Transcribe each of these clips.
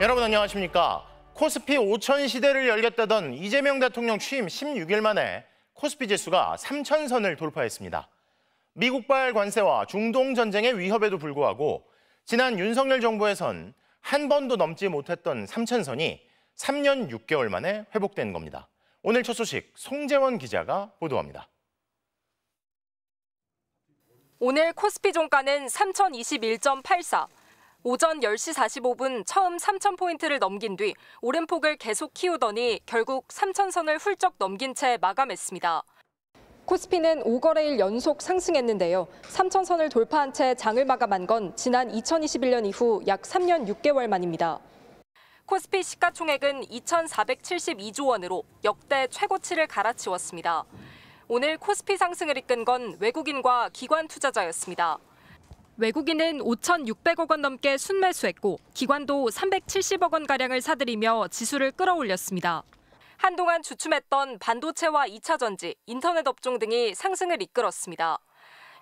여러분 안녕하십니까? 코스피 5천 시대를 열겠다던 이재명 대통령 취임 16일 만에 코스피 지수가 3,000선을 돌파했습니다. 미국발 관세와 중동 전쟁의 위협에도 불구하고 지난 윤석열 정부에선 한 번도 넘지 못했던 3,000선이 3년 6개월 만에 회복된 겁니다. 오늘 첫 소식 송재원 기자가 보도합니다. 오늘 코스피 종가는 3,021.84. 오전 10시 45분 처음 3,000포인트를 넘긴 뒤 오름폭을 계속 키우더니 결국 3,000선을 훌쩍 넘긴 채 마감했습니다. 코스피는 5거래일 연속 상승했는데요. 3,000선을 돌파한 채 장을 마감한 건 지난 2021년 이후 약 3년 6개월 만입니다. 코스피 시가총액은 2,472조 원으로 역대 최고치를 갈아치웠습니다. 오늘 코스피 상승을 이끈 건 외국인과 기관 투자자였습니다. 외국인은 5,600억 원 넘게 순매수했고 기관도 370억 원가량을 사들이며 지수를 끌어올렸습니다. 한동안 주춤했던 반도체와 2차 전지, 인터넷 업종 등이 상승을 이끌었습니다.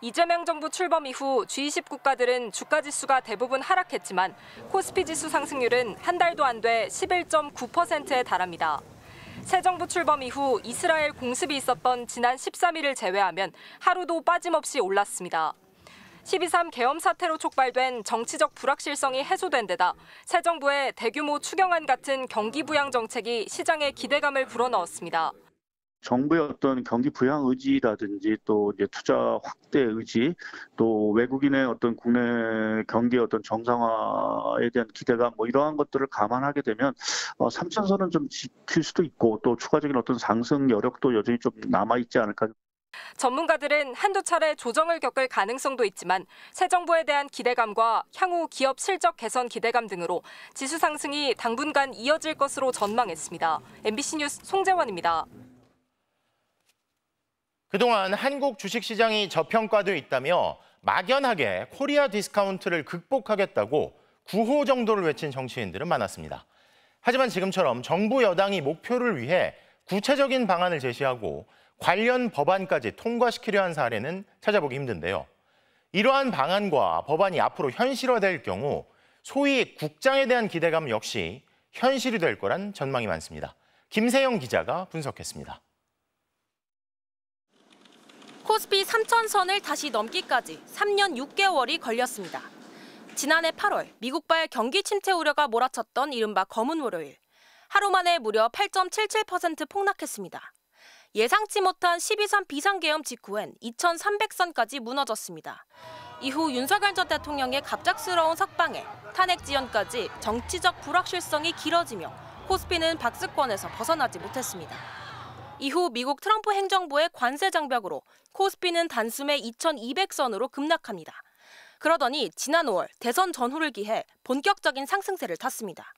이재명 정부 출범 이후 G20 국가들은 주가지수가 대부분 하락했지만 코스피 지수 상승률은 한 달도 안 돼 11.9%에 달합니다. 새 정부 출범 이후 이스라엘 공습이 있었던 지난 13일을 제외하면 하루도 빠짐없이 올랐습니다. 12.3 계엄 사태로 촉발된 정치적 불확실성이 해소된 데다 새 정부의 대규모 추경안 같은 경기 부양 정책이 시장에 기대감을 불어넣었습니다. 정부의 어떤 경기 부양 의지라든지 또 이제 투자 확대 의지, 또 외국인의 어떤 국내 경기의 어떤 정상화에 대한 기대감, 이러한 것들을 감안하게 되면 3,000선은 좀 지킬 수도 있고 또 추가적인 어떤 상승 여력도 여전히 좀 남아 있지 않을까. 전문가들은 한두 차례 조정을 겪을 가능성도 있지만 새 정부에 대한 기대감과 향후 기업 실적 개선 기대감 등으로 지수 상승이 당분간 이어질 것으로 전망했습니다. MBC 뉴스 송재원입니다. 그동안 한국 주식시장이 저평가돼 있다며 막연하게 코리아 디스카운트를 극복하겠다고 구호 정도를 외친 정치인들은 많았습니다. 하지만 지금처럼 정부 여당이 목표를 위해 구체적인 방안을 제시하고 관련 법안까지 통과시키려 한 사례는 찾아보기 힘든데요. 이러한 방안과 법안이 앞으로 현실화될 경우 소위 국장에 대한 기대감 역시 현실이 될 거란 전망이 많습니다. 김세영 기자가 분석했습니다. 코스피 3,000선을 다시 넘기까지 3년 6개월이 걸렸습니다. 지난해 8월 미국발 경기 침체 우려가 몰아쳤던 이른바 검은 월요일. 하루 만에 무려 8.77% 폭락했습니다. 예상치 못한 12.3 비상계엄 직후엔 2,300선까지 무너졌습니다. 이후 윤석열 전 대통령의 갑작스러운 석방에 탄핵 지연까지 정치적 불확실성이 길어지며 코스피는 박스권에서 벗어나지 못했습니다. 이후 미국 트럼프 행정부의 관세 장벽으로 코스피는 단숨에 2,200선으로 급락합니다. 그러더니 지난 5월 대선 전후를 기해 본격적인 상승세를 탔습니다.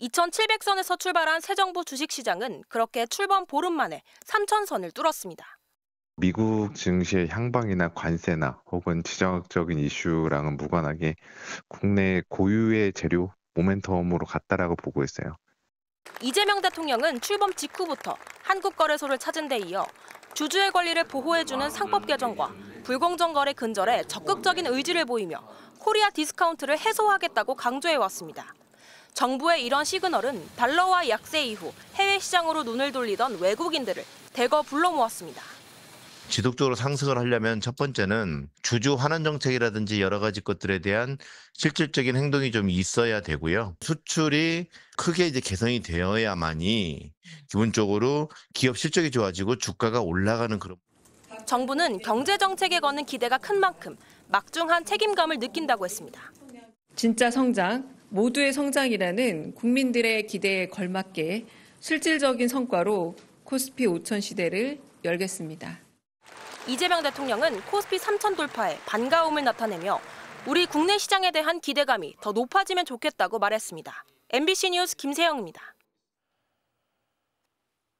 2,700선에서 출발한 새 정부 주식시장은 그렇게 출범 보름 만에 3,000선을 뚫었습니다. 미국 증시의 향방이나 관세나 혹은 지정학적인 이슈랑은 무관하게 국내 고유의 재료 모멘텀으로 갔다라고 보고 있어요. 이재명 대통령은 출범 직후부터 한국거래소를 찾은 데 이어 주주의 권리를 보호해주는 상법 개정과 불공정 거래 근절에 적극적인 의지를 보이며 코리아 디스카운트를 해소하겠다고 강조해왔습니다. 정부의 이런 시그널은 달러화 약세 이후 해외 시장으로 눈을 돌리던 외국인들을 대거 불러 모았습니다. 지속적으로 상승을 하려면 첫 번째는 주주 환원 정책이라든지 여러 가지 것들에 대한 실질적인 행동이 좀 있어야 되고요. 수출이 크게 개선이 되어야만이 기본적으로 기업 실적이 좋아지고 주가가 올라가는 그런. 정부는 경제 정책에 거는 기대가 큰 만큼 막중한 책임감을 느낀다고 했습니다. 진짜 성장, 모두의 성장이라는 국민들의 기대에 걸맞게 실질적인 성과로 코스피 5천 시대를 열겠습니다. 이재명 대통령은 코스피 3천 돌파에 반가움을 나타내며 우리 국내 시장에 대한 기대감이 더 높아지면 좋겠다고 말했습니다. MBC 뉴스 김세영입니다.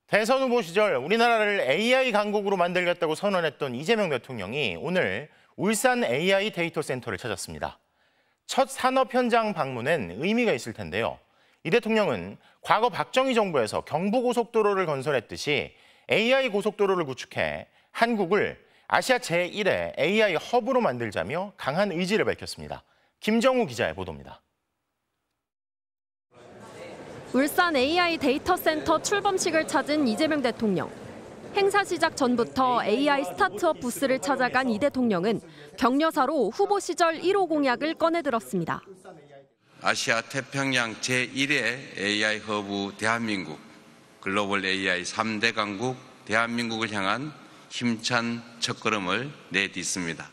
대선 후보 시절 우리나라를 AI 강국으로 만들겠다고 선언했던 이재명 대통령이 오늘 울산 AI 데이터 센터를 찾았습니다. 첫 산업 현장 방문엔 의미가 있을 텐데요. 이 대통령은 과거 박정희 정부에서 경부고속도로를 건설했듯이 AI 고속도로를 구축해 한국을 아시아 제1의 AI 허브로 만들자며 강한 의지를 밝혔습니다. 김정우 기자의 보도입니다. 울산 AI 데이터 센터 출범식을 찾은 이재명 대통령. 행사 시작 전부터 AI 스타트업 부스를 찾아간 이 대통령은 격려사로 후보 시절 1호 공약을 꺼내들었습니다. 아시아 태평양 제1의 AI 허브 대한민국, 글로벌 AI 3대 강국 대한민국을 향한 힘찬 첫걸음을 내딛습니다.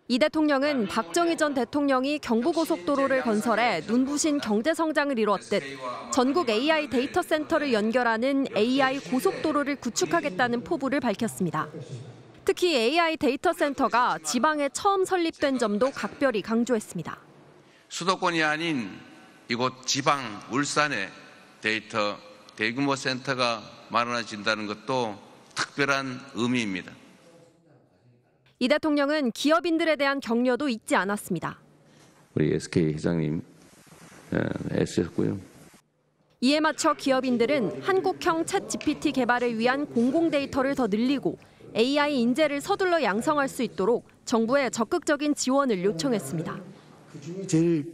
이 대통령은 박정희 전 대통령이 경부고속도로를 건설해 눈부신 경제성장을 이루었듯 전국 AI 데이터 센터를 연결하는 AI 고속도로를 구축하겠다는 포부를 밝혔습니다. 특히 AI 데이터 센터가 지방에 처음 설립된 점도 각별히 강조했습니다. 수도권이 아닌 이곳 지방 울산에 데이터 대규모 센터가 마련해진다는 것도 특별한 의미입니다. 이 대통령은 기업인들에 대한 격려도 잊지 않았습니다. 우리 SK 회장님 애쓰셨고요. 이에 맞춰 기업인들은 한국형 챗GPT 개발을 위한 공공 데이터를 더 늘리고 AI 인재를 서둘러 양성할 수 있도록 정부에 적극적인 지원을 요청했습니다. 그중에 제일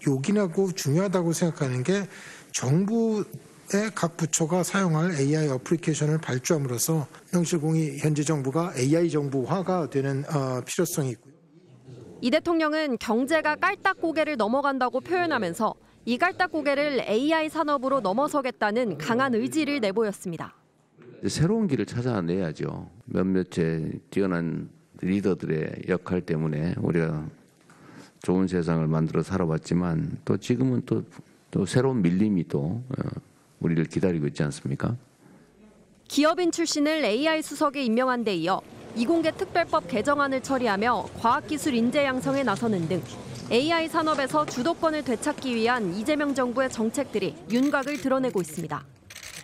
요긴하고 중요하다고 생각하는 게 정부의 각 부처가 사용할 AI 어플리케이션을 발주함으로써 명실공히 현재 정부가 AI 정부화가 되는 필요성이 있고요. 이 대통령은 경제가 깔딱고개를 넘어간다고 표현하면서 이 깔딱고개를 AI 산업으로 넘어서겠다는 강한 의지를 내보였습니다. 새로운 길을 찾아내야죠. 몇몇의 뛰어난 리더들의 역할 때문에 우리가 좋은 세상을 만들어 살아왔지만 또 지금은 또 새로운 밀림이 또 우리를 기다리고 있지 않습니까? 기업인 출신을 AI 수석에 임명한 데 이어 이공계 특별법 개정안을 처리하며 과학기술 인재 양성에 나서는 등 AI 산업에서 주도권을 되찾기 위한 이재명 정부의 정책들이 윤곽을 드러내고 있습니다.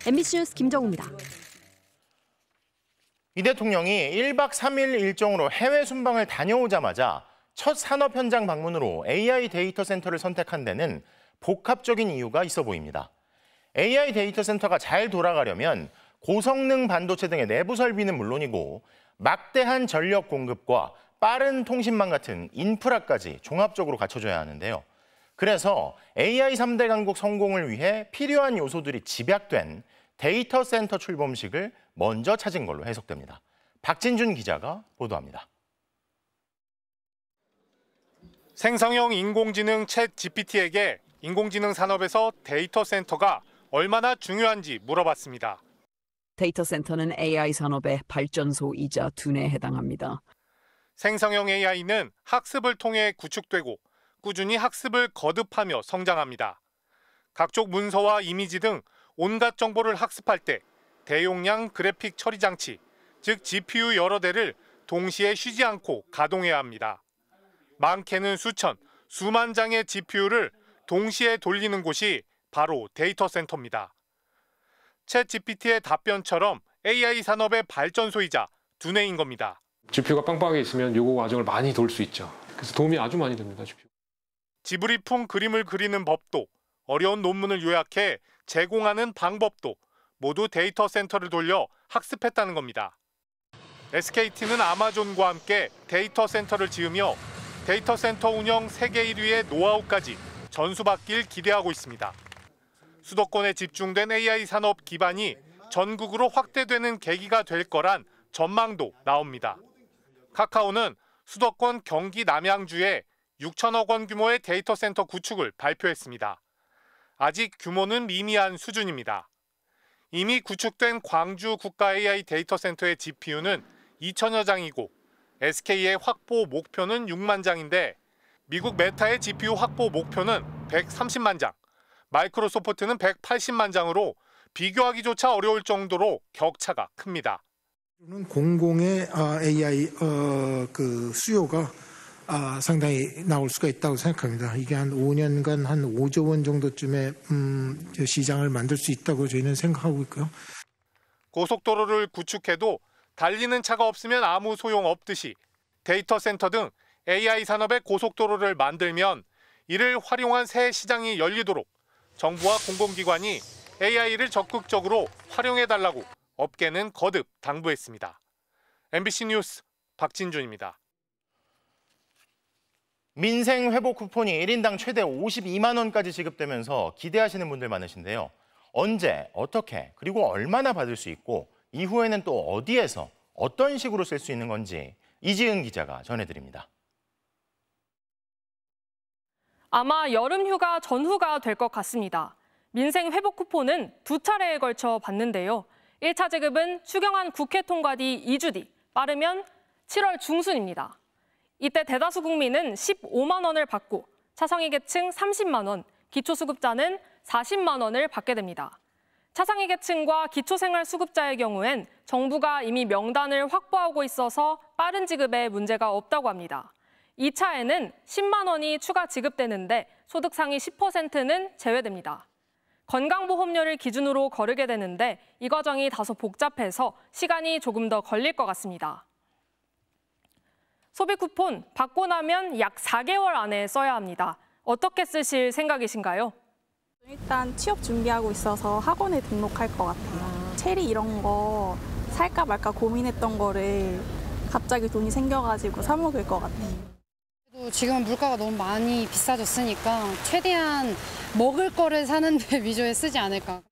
MBC 뉴스 김정우입니다. 이 대통령이 1박 3일 일정으로 해외 순방을 다녀오자마자 첫 산업 현장 방문으로 AI 데이터 센터를 선택한 데는 복합적인 이유가 있어 보입니다. AI 데이터 센터가 잘 돌아가려면 고성능 반도체 등의 내부 설비는 물론이고 막대한 전력 공급과 빠른 통신망 같은 인프라까지 종합적으로 갖춰줘야 하는데요. 그래서 AI 3대 강국 성공을 위해 필요한 요소들이 집약된 데이터 센터 출범식을 먼저 찾은 걸로 해석됩니다. 박진준 기자가 보도합니다. 생성형 인공지능 챗 GPT에게 인공지능 산업에서 데이터 센터가 얼마나 중요한지 물어봤습니다. 데이터 센터는 AI 산업의 발전소이자 둔에 해당합니다. 생성형 AI는 학습을 통해 구축되고 꾸준히 학습을 거듭하며 성장합니다. 각종 문서와 이미지 등 온갖 정보를 학습할 때 대용량 그래픽 처리 장치, 즉 GPU 여러 대를 동시에 쉬지 않고 가동해야 합니다. 많게는 수천, 수만 장의 GPU를 동시에 돌리는 곳이 바로 데이터 센터입니다. 챗 GPT의 답변처럼 AI 산업의 발전소이자 두뇌인 겁니다. GPU가 빵빵하게 있으면 요구 과정을 많이 돌 수 있죠. 그래서 도움이 아주 많이 됩니다. GPU. 지브리풍 그림을 그리는 법도, 어려운 논문을 요약해 제공하는 방법도 모두 데이터 센터를 돌려 학습했다는 겁니다. SKT는 아마존과 함께 데이터 센터를 지으며 데이터 센터 운영 세계 1위의 노하우까지 전수받길 기대하고 있습니다. 수도권에 집중된 AI 산업 기반이 전국으로 확대되는 계기가 될 거란 전망도 나옵니다. 카카오는 수도권 경기 남양주에 6천억 원 규모의 데이터 센터 구축을 발표했습니다. 아직 규모는 미미한 수준입니다. 이미 구축된 광주 국가 AI 데이터 센터의 GPU는 2천여 장이고 SK의 확보 목표는 6만 장인데 미국 메타의 GPU 확보 목표는 130만 장, 마이크로소프트는 180만 장으로 비교하기조차 어려울 정도로 격차가 큽니다. 공공의 AI 그 수요가 상당히 나올 수가 있다고 생각합니다. 이게 한 5년간 한 5조 원 정도쯤의 시장을 만들 수 있다고 저희는 생각하고 있고요. 고속도로를 구축해도 달리는 차가 없으면 아무 소용 없듯이 데이터 센터 등 AI 산업의 고속도로를 만들면 이를 활용한 새 시장이 열리도록 정부와 공공기관이 AI를 적극적으로 활용해달라고 업계는 거듭 당부했습니다. MBC 뉴스 박진준입니다. 민생 회복 쿠폰이 1인당 최대 52만 원까지 지급되면서 기대하시는 분들 많으신데요. 언제, 어떻게, 그리고 얼마나 받을 수 있고 이후에는 또 어디에서 어떤 식으로 쓸 수 있는 건지 이지은 기자가 전해드립니다. 아마 여름휴가 전후가 될 것 같습니다. 민생 회복 쿠폰은 2차례에 걸쳐 받는데요. 1차 지급은 추경안 국회 통과 뒤 2주 뒤, 빠르면 7월 중순입니다. 이때 대다수 국민은 15만 원을 받고 차상위 계층 30만 원, 기초수급자는 40만 원을 받게 됩니다. 차상위 계층과 기초생활수급자의 경우엔 정부가 이미 명단을 확보하고 있어서 빠른 지급에 문제가 없다고 합니다. 2차에는 10만 원이 추가 지급되는데 소득 상위 10%는 제외됩니다. 건강보험료를 기준으로 거르게 되는데 이 과정이 다소 복잡해서 시간이 조금 더 걸릴 것 같습니다. 소비 쿠폰 받고 나면 약 4개월 안에 써야 합니다. 어떻게 쓰실 생각이신가요? 일단 취업 준비하고 있어서 학원에 등록할 것 같아요. 체리 이런 거 살까 말까 고민했던 거를 갑자기 돈이 생겨가지고 사 먹을 것 같아요. 지금 물가가 너무 많이 비싸졌으니까 최대한 먹을 거를 사는 데 위주에 쓰지 않을까.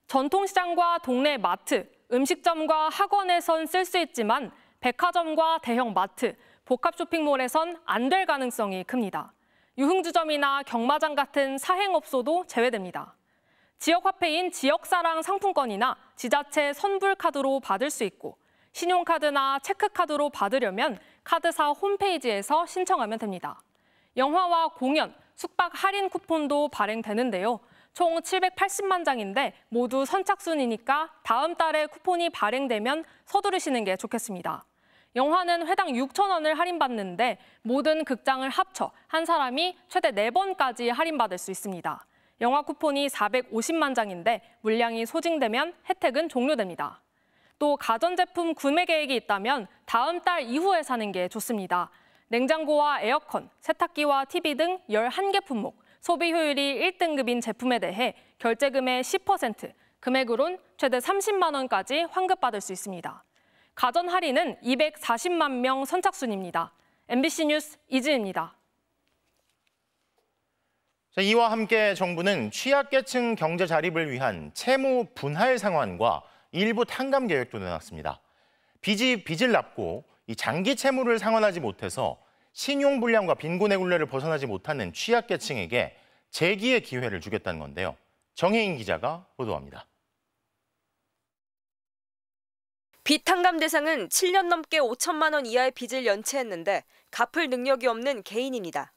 전통시장과 동네 마트, 음식점과 학원에선 쓸 수 있지만 백화점과 대형 마트, 복합 쇼핑몰에선 안 될 가능성이 큽니다. 유흥주점이나 경마장 같은 사행업소도 제외됩니다. 지역화폐인 지역사랑 상품권이나 지자체 선불카드로 받을 수 있고 신용카드나 체크카드로 받으려면 카드사 홈페이지에서 신청하면 됩니다. 영화와 공연, 숙박 할인 쿠폰도 발행되는데요. 총 780만 장인데 모두 선착순이니까 다음 달에 쿠폰이 발행되면 서두르시는 게 좋겠습니다. 영화는 회당 6천 원을 할인받는데 모든 극장을 합쳐 한 사람이 최대 4번까지 할인받을 수 있습니다. 영화 쿠폰이 450만 장인데 물량이 소진되면 혜택은 종료됩니다. 또 가전제품 구매 계획이 있다면 다음 달 이후에 사는 게 좋습니다. 냉장고와 에어컨, 세탁기와 TV 등 11개 품목, 소비 효율이 1등급인 제품에 대해 결제금의 10%, 금액으론 최대 30만 원까지 환급받을 수 있습니다. 가전 할인은 240만 명 선착순입니다. MBC 뉴스 이지은입니다. 이와 함께 정부는 취약계층 경제 자립을 위한 채무 분할 상환과 일부 탕감 계획도 내놨습니다. 빚을 납고 이 장기 채무를 상환하지 못해서 신용불량과 빈곤의 굴레를 벗어나지 못하는 취약계층에게 재기의 기회를 주겠다는 건데요. 정혜인 기자가 보도합니다. 빚 탕감 대상은 7년 넘게 5천만 원 이하의 빚을 연체했는데 갚을 능력이 없는 개인입니다.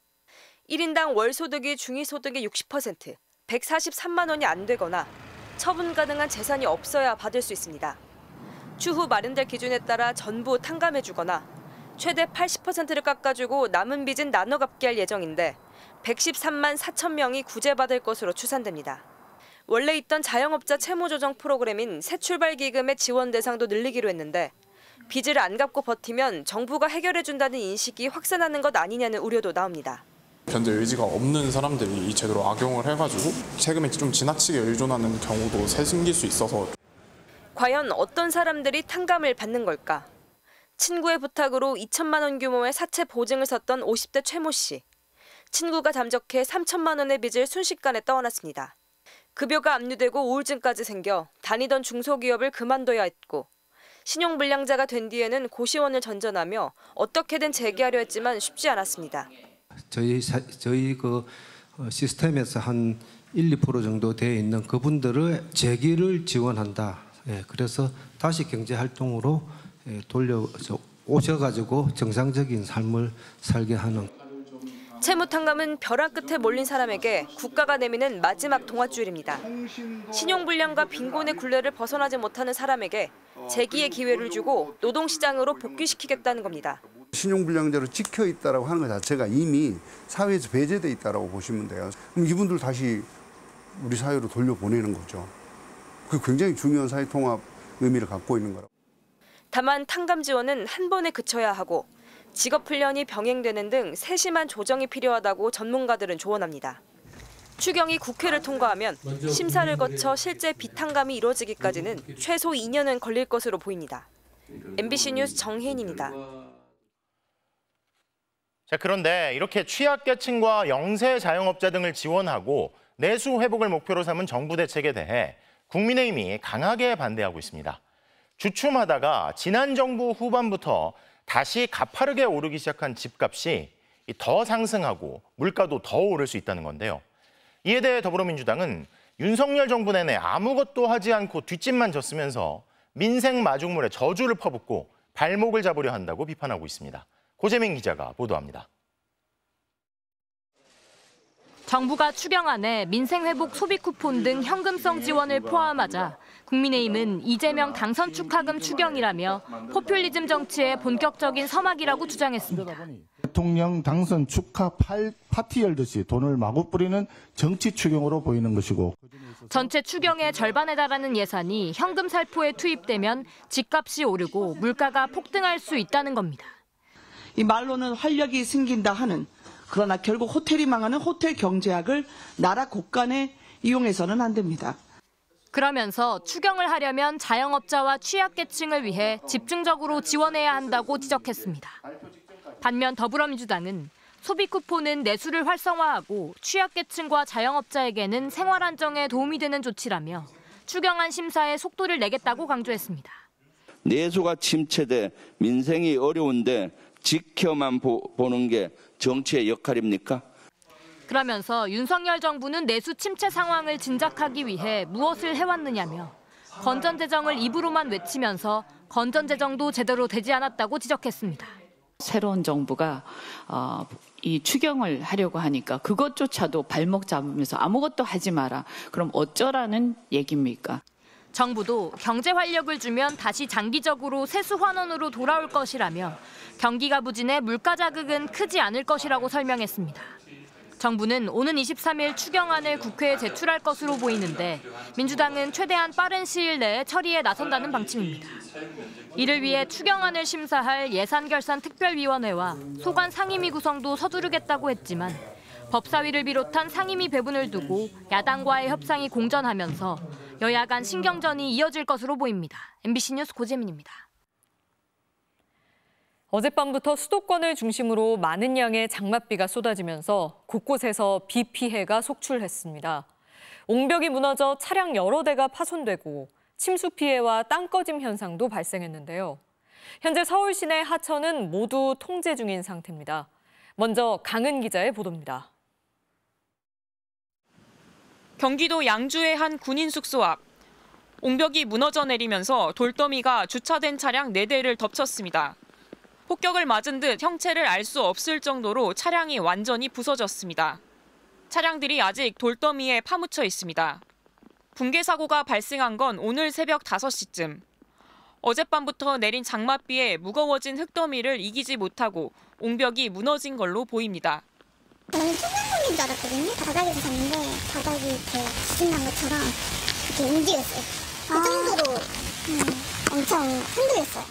1인당 월 소득이 중위소득의 60%, 143만 원이 안 되거나 처분 가능한 재산이 없어야 받을 수 있습니다. 추후 마련될 기준에 따라 전부 탕감해주거나 최대 80%를 깎아주고 남은 빚은 나눠 갚게 할 예정인데 113만 4천 명이 구제받을 것으로 추산됩니다. 원래 있던 자영업자 채무조정 프로그램인 새출발기금의 지원 대상도 늘리기로 했는데 빚을 안 갚고 버티면 정부가 해결해준다는 인식이 확산하는 것 아니냐는 우려도 나옵니다. 견제 의지가 없는 사람들이 이 제도를 악용을 해가지고 세금에 좀 지나치게 의존하는 경우도 생길 수 있어서. 과연 어떤 사람들이 탕감을 받는 걸까? 친구의 부탁으로 2천만 원 규모의 사채 보증을 섰던 50대 최모 씨. 친구가 잠적해 3천만 원의 빚을 순식간에 떠안았습니다. 급여가 압류되고 우울증까지 생겨 다니던 중소기업을 그만둬야 했고 신용불량자가 된 뒤에는 고시원을 전전하며 어떻게든 재기하려 했지만 쉽지 않았습니다. 저희 그 시스템에서 한 1~2% 정도 되어 있는 그분들의 재기를 지원한다. 그래서 다시 경제 활동으로 돌려 오셔가지고 정상적인 삶을 살게 하는. 채무탕감은 벼랑 끝에 몰린 사람에게 국가가 내미는 마지막 동아줄입니다. 신용불량과 빈곤의 굴레를 벗어나지 못하는 사람에게 재기의 기회를 주고 노동시장으로 복귀시키겠다는 겁니다. 신용불량자로 찍혀 있다라고 하는 것 자체가 이미 사회에서 배제돼 있다라고 보시면 돼요. 그럼 이분들 다시 우리 사회로 돌려보내는 거죠. 그게 굉장히 중요한 사회 통합 의미를 갖고 있는 거라고. 다만 탕감 지원은 한 번에 그쳐야 하고 직업 훈련이 병행되는 등 세심한 조정이 필요하다고 전문가들은 조언합니다. 추경이 국회를 통과하면 심사를 거쳐 실제 빚 탕감이 이루어지기까지는 최소 2년은 걸릴 것으로 보입니다. MBC 뉴스 정혜인입니다. 자, 그런데 이렇게 취약계층과 영세 자영업자 등을 지원하고 내수 회복을 목표로 삼은 정부 대책에 대해 국민의힘이 강하게 반대하고 있습니다. 주춤하다가 지난 정부 후반부터 다시 가파르게 오르기 시작한 집값이 더 상승하고 물가도 더 오를 수 있다는 건데요. 이에 대해 더불어민주당은 윤석열 정부 내내 아무것도 하지 않고 뒷짐만 졌으면서 민생 마중물에 저주를 퍼붓고 발목을 잡으려 한다고 비판하고 있습니다. 고재민 기자가 보도합니다. 정부가 추경안에 민생회복 소비 쿠폰 등 현금성 지원을 포함하자 국민의힘은 이재명 당선 축하금 추경이라며 포퓰리즘 정치의 본격적인 서막이라고 주장했습니다. 대통령 당선 축하 파티 열듯이 돈을 마구 뿌리는 정치 추경으로 보이는 것이고 전체 추경의 절반에 달하는 예산이 현금 살포에 투입되면 집값이 오르고 물가가 폭등할 수 있다는 겁니다. 이 말로는 활력이 생긴다 하는 그러나 결국 호텔이 망하는 호텔 경제학을 나라 곳간에 이용해서는 안 됩니다. 그러면서 추경을 하려면 자영업자와 취약계층을 위해 집중적으로 지원해야 한다고 지적했습니다. 반면 더불어민주당은 소비 쿠폰은 내수를 활성화하고 취약계층과 자영업자에게는 생활 안정에 도움이 되는 조치라며 추경안 심사에 속도를 내겠다고 강조했습니다. 내수가 침체돼 민생이 어려운데 지켜만 보는 게 정치의 역할입니까? 그러면서 윤석열 정부는 내수 침체 상황을 진작하기 위해 무엇을 해왔느냐며 건전재정을 입으로만 외치면서 건전재정도 제대로 되지 않았다고 지적했습니다. 새로운 정부가 이 추경을 하려고 하니까 그것조차도 발목 잡으면서 아무것도 하지 마라. 그럼 어쩌라는 얘기입니까? 정부도 경제 활력을 주면 다시 장기적으로 세수 환원으로 돌아올 것이라며 경기가 부진해 물가 자극은 크지 않을 것이라고 설명했습니다. 정부는 오는 23일 추경안을 국회에 제출할 것으로 보이는데 민주당은 최대한 빠른 시일 내에 처리에 나선다는 방침입니다. 이를 위해 추경안을 심사할 예산결산특별위원회와 소관 상임위 구성도 서두르겠다고 했지만 법사위를 비롯한 상임위 배분을 두고 야당과의 협상이 공전하면서 여야 간 신경전이 이어질 것으로 보입니다. MBC 뉴스 고재민입니다. 어젯밤부터 수도권을 중심으로 많은 양의 장맛비가 쏟아지면서 곳곳에서 비 피해가 속출했습니다. 옹벽이 무너져 차량 여러 대가 파손되고 침수 피해와 땅 꺼짐 현상도 발생했는데요. 현재 서울 시내 하천은 모두 통제 중인 상태입니다. 먼저 강은 기자의 보도입니다. 경기도 양주의 한 군인 숙소 앞. 옹벽이 무너져 내리면서 돌더미가 주차된 차량 4대를 덮쳤습니다. 폭격을 맞은 듯 형체를 알 수 없을 정도로 차량이 완전히 부서졌습니다. 차량들이 아직 돌더미에 파묻혀 있습니다. 붕괴 사고가 발생한 건 오늘 새벽 5시쯤. 어젯밤부터 내린 장맛비에 무거워진 흙더미를 이기지 못하고 옹벽이 무너진 걸로 보입니다. 저는 투명물인 줄 알았거든요. 바닥에서 잤는데 바닥이 이렇게 지진난 것처럼 이렇게 움직였어요. 그 정도로 엄청 흔들렸어요.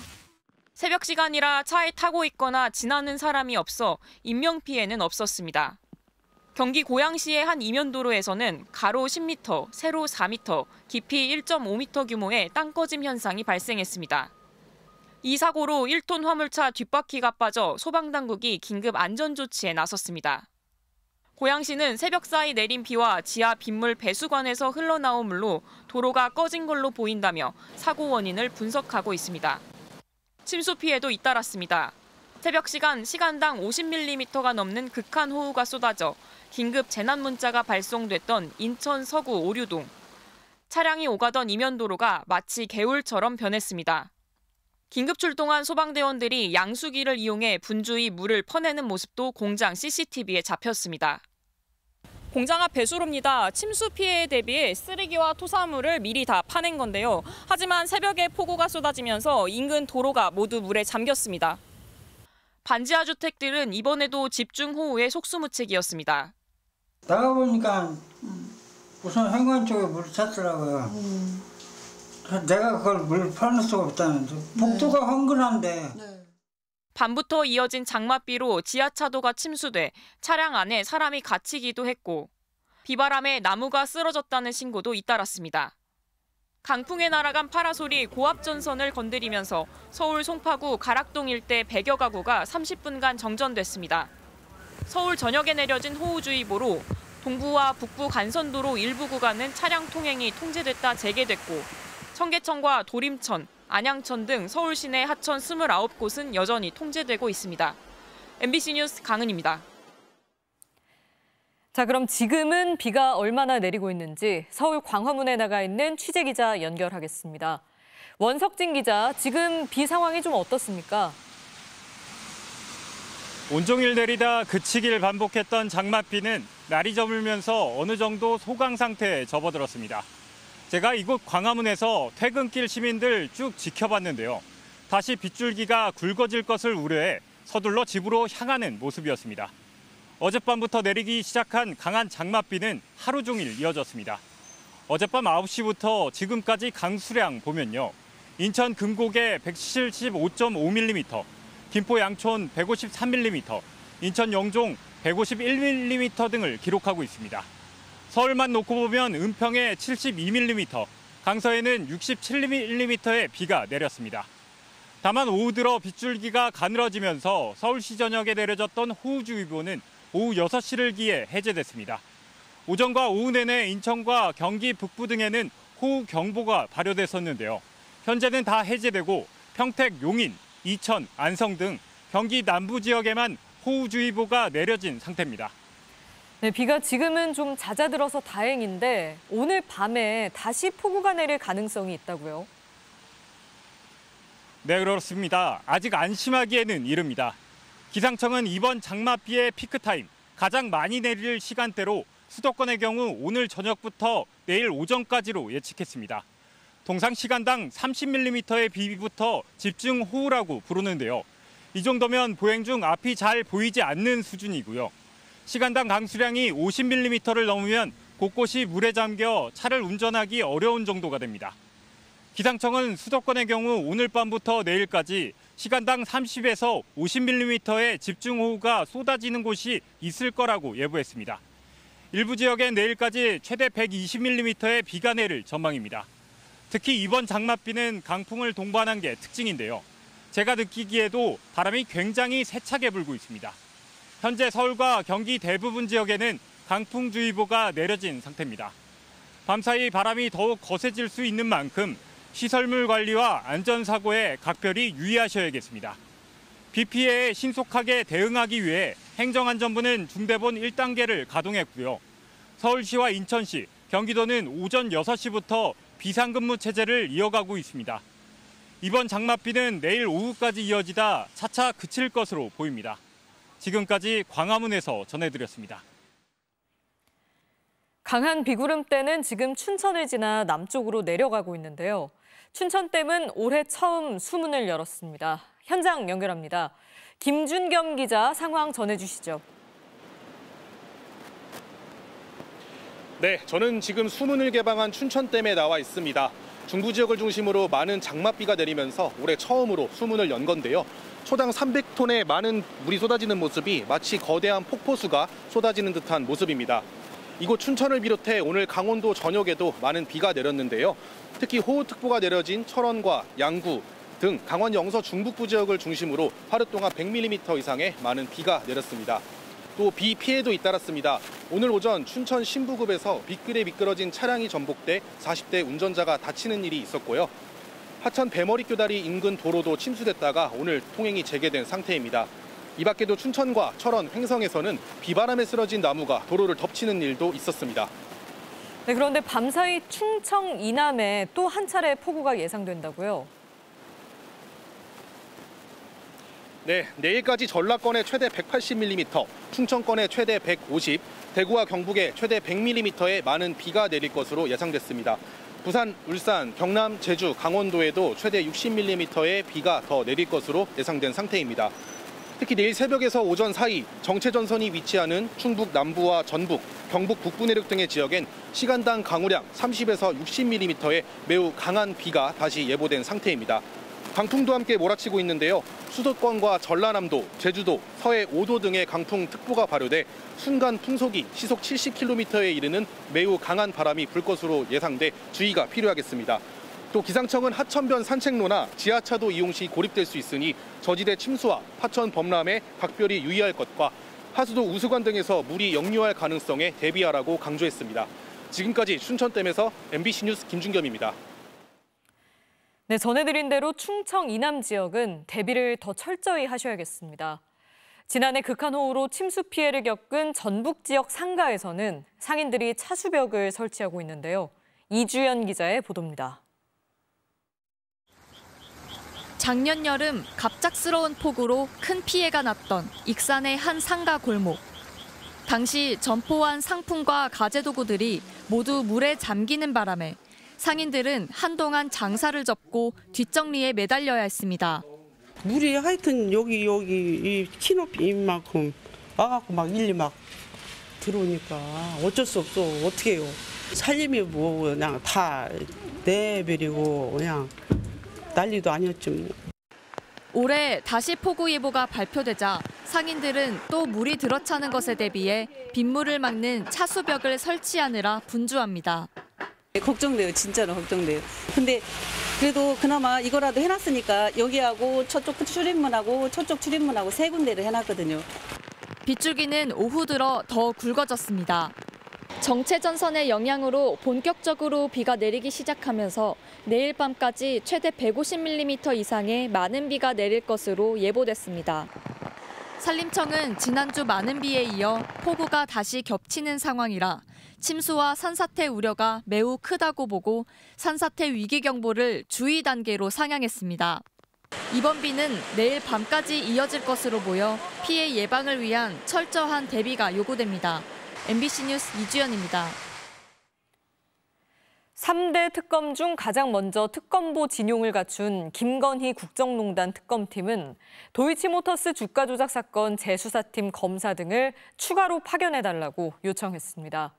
새벽 시간이라 차에 타고 있거나 지나는 사람이 없어 인명피해는 없었습니다. 경기 고양시의 한 이면도로에서는 가로 10m, 세로 4m, 깊이 1.5m 규모의 땅 꺼짐 현상이 발생했습니다. 이 사고로 1톤 화물차 뒷바퀴가 빠져 소방당국이 긴급 안전조치에 나섰습니다. 고양시는 새벽 사이 내린 비와 지하 빗물 배수관에서 흘러나온 물로 도로가 꺼진 걸로 보인다며 사고 원인을 분석하고 있습니다. 침수 피해도 잇따랐습니다. 새벽 시간당 50mm가 넘는 극한 호우가 쏟아져 긴급 재난 문자가 발송됐던 인천 서구 오류동. 차량이 오가던 이면도로가 마치 개울처럼 변했습니다. 긴급 출동한 소방대원들이 양수기를 이용해 분주히 물을 퍼내는 모습도 공장 CCTV에 잡혔습니다. 공장 앞 배수로입니다. 침수 피해에 대비해 쓰레기와 토사물을 미리 다 파낸 건데요. 하지만 새벽에 폭우가 쏟아지면서 인근 도로가 모두 물에 잠겼습니다. 반지하 주택들은 이번에도 집중호우의 속수무책이었습니다. 나가보니까 우선 현관 쪽에 물이 찼더라고요. 내가 그걸 물 퍼낼 수가 없다는데 복도가 헝근한데. 밤부터 이어진 장맛비로 지하차도가 침수돼 차량 안에 사람이 갇히기도 했고 비바람에 나무가 쓰러졌다는 신고도 잇따랐습니다. 강풍에 날아간 파라솔이 고압전선을 건드리면서 서울 송파구 가락동 일대 100여 가구가 30분간 정전됐습니다. 서울 전역에 내려진 호우주의보로 동부와 북부 간선도로 일부 구간은 차량 통행이 통제됐다 재개됐고 청계천과 도림천, 안양천 등 서울 시내 하천 29곳은 여전히 통제되고 있습니다. MBC 뉴스 강은입니다. 자, 그럼 지금은 비가 얼마나 내리고 있는지 서울 광화문에 나가 있는 취재기자 연결하겠습니다. 원석진 기자, 지금 비 상황이 좀 어떻습니까? 온종일 내리다 그치길 반복했던 장맛비는 날이 저물면서 어느 정도 소강 상태에 접어들었습니다. 제가 이곳 광화문에서 퇴근길 시민들 쭉 지켜봤는데요. 다시 빗줄기가 굵어질 것을 우려해 서둘러 집으로 향하는 모습이었습니다. 어젯밤부터 내리기 시작한 강한 장맛비는 하루 종일 이어졌습니다. 어젯밤 9시부터 지금까지 강수량 보면요. 인천 금곡에 175.5mm, 김포 양촌 153mm, 인천 영종 151mm 등을 기록하고 있습니다. 서울만 놓고 보면 은평에 72mm, 강서에는 67mm의 비가 내렸습니다. 다만 오후 들어 빗줄기가 가늘어지면서 서울시 전역에 내려졌던 호우주의보는 오후 6시를 기해 해제됐습니다. 오전과 오후 내내 인천과 경기 북부 등에는 호우경보가 발효됐었는데요. 현재는 다 해제되고 평택, 용인, 이천, 안성 등 경기 남부 지역에만 호우주의보가 내려진 상태입니다. 네, 비가 지금은 좀 잦아들어서 다행인데 오늘 밤에 다시 폭우가 내릴 가능성이 있다고요? 네, 그렇습니다. 아직 안심하기에는 이릅니다. 기상청은 이번 장맛비의 피크타임, 가장 많이 내릴 시간대로 수도권의 경우 오늘 저녁부터 내일 오전까지로 예측했습니다. 동상 시간당 30mm의 비부터 집중호우라고 부르는데요. 이 정도면 보행 중 앞이 잘 보이지 않는 수준이고요. 시간당 강수량이 50mm를 넘으면 곳곳이 물에 잠겨 차를 운전하기 어려운 정도가 됩니다. 기상청은 수도권의 경우 오늘 밤부터 내일까지 시간당 30에서 50mm의 집중호우가 쏟아지는 곳이 있을 거라고 예보했습니다. 일부 지역엔 내일까지 최대 120mm의 비가 내릴 전망입니다. 특히 이번 장맛비는 강풍을 동반한 게 특징인데요. 제가 느끼기에도 바람이 굉장히 세차게 불고 있습니다. 현재 서울과 경기 대부분 지역에는 강풍주의보가 내려진 상태입니다. 밤사이 바람이 더욱 거세질 수 있는 만큼 시설물 관리와 안전사고에 각별히 유의하셔야겠습니다. 비 피해에 신속하게 대응하기 위해 행정안전부는 중대본 1단계를 가동했고요. 서울시와 인천시, 경기도는 오전 6시부터 비상근무 체제를 이어가고 있습니다. 이번 장맛비는 내일 오후까지 이어지다 차차 그칠 것으로 보입니다. 지금까지 광화문에서 전해드렸습니다. 강한 비구름대는 지금 춘천을 지나 남쪽으로 내려가고 있는데요. 춘천댐은 올해 처음 수문을 열었습니다. 현장 연결합니다. 김준겸 기자 상황 전해주시죠. 네, 저는 지금 수문을 개방한 춘천댐에 나와 있습니다. 중부 지역을 중심으로 많은 장맛비가 내리면서 올해 처음으로 수문을 연 건데요. 초당 300톤의 많은 물이 쏟아지는 모습이 마치 거대한 폭포수가 쏟아지는 듯한 모습입니다. 이곳 춘천을 비롯해 오늘 강원도 전역에도 많은 비가 내렸는데요. 특히 호우특보가 내려진 철원과 양구 등 강원 영서 중북부 지역을 중심으로 하루 동안 100mm 이상의 많은 비가 내렸습니다. 또 비 피해도 잇따랐습니다. 오늘 오전 춘천 신부급에서 빗길에 미끄러진 차량이 전복돼 40대 운전자가 다치는 일이 있었고요. 하천 배머리 교다리 인근 도로도 침수됐다가 오늘 통행이 재개된 상태입니다. 이 밖에도 춘천과 철원, 횡성에서는 비바람에 쓰러진 나무가 도로를 덮치는 일도 있었습니다. 네, 그런데 밤사이 충청 이남에 또 한 차례 폭우가 예상된다고요? 네, 내일까지 전라권에 최대 180mm, 충청권에 최대 150, 대구와 경북에 최대 100mm의 많은 비가 내릴 것으로 예상됐습니다. 부산, 울산, 경남, 제주, 강원도에도 최대 60mm의 비가 더 내릴 것으로 예상된 상태입니다. 특히 내일 새벽에서 오전 사이 정체전선이 위치하는 충북 남부와 전북, 경북 북부 내륙 등의 지역엔 시간당 강우량 30에서 60mm의 매우 강한 비가 다시 예보된 상태입니다. 강풍도 함께 몰아치고 있는데요. 수도권과 전라남도, 제주도, 서해 5도 등의 강풍특보가 발효돼 순간 풍속이 시속 70km에 이르는 매우 강한 바람이 불 것으로 예상돼 주의가 필요하겠습니다. 또 기상청은 하천변 산책로나 지하차도 이용 시 고립될 수 있으니 저지대 침수와 하천 범람에 각별히 유의할 것과 하수도 우수관 등에서 물이 역류할 가능성에 대비하라고 강조했습니다. 지금까지 춘천댐에서 MBC 뉴스 김준겸입니다. 네, 전해드린 대로 충청 이남 지역은 대비를 더 철저히 하셔야겠습니다. 지난해 극한호우로 침수 피해를 겪은 전북 지역 상가에서는 상인들이 차수벽을 설치하고 있는데요. 이주연 기자의 보도입니다. 작년 여름 갑작스러운 폭우로 큰 피해가 났던 익산의 한 상가 골목. 당시 점포한 상품과 가재도구들이 모두 물에 잠기는 바람에 상인들은 한동안 장사를 접고 뒷정리에 매달려야 했습니다. 물이 하여튼 여기 이 키높이 이만큼 와갖고 막 일리 막 들어오니까 어쩔 수 없어. 어떻게 해요. 살림이 뭐 그냥 다 내버리고 그냥 난리도 아니었지 뭐. 올해 다시 폭우예보가 발표되자 상인들은 또 물이 들어차는 것에 대비해 빗물을 막는 차수벽을 설치하느라 분주합니다. 걱정돼요. 진짜로 걱정돼요. 근데 그래도 그나마 이거라도 해놨으니까 여기하고 저쪽 출입문하고 저쪽 출입문하고 세 군데를 해놨거든요. 빗줄기는 오후 들어 더 굵어졌습니다. 정체전선의 영향으로 본격적으로 비가 내리기 시작하면서 내일 밤까지 최대 150mm 이상의 많은 비가 내릴 것으로 예보됐습니다. 산림청은 지난주 많은 비에 이어 폭우가 다시 겹치는 상황이라 침수와 산사태 우려가 매우 크다고 보고 산사태 위기경보를 주의 단계로 상향했습니다. 이번 비는 내일 밤까지 이어질 것으로 보여 피해 예방을 위한 철저한 대비가 요구됩니다. MBC 뉴스 이주연입니다. 3대 특검 중 가장 먼저 특검보 진용을 갖춘 김건희 국정농단 특검팀은 도이치모터스 주가 조작 사건 재수사팀 검사 등을 추가로 파견해달라고 요청했습니다.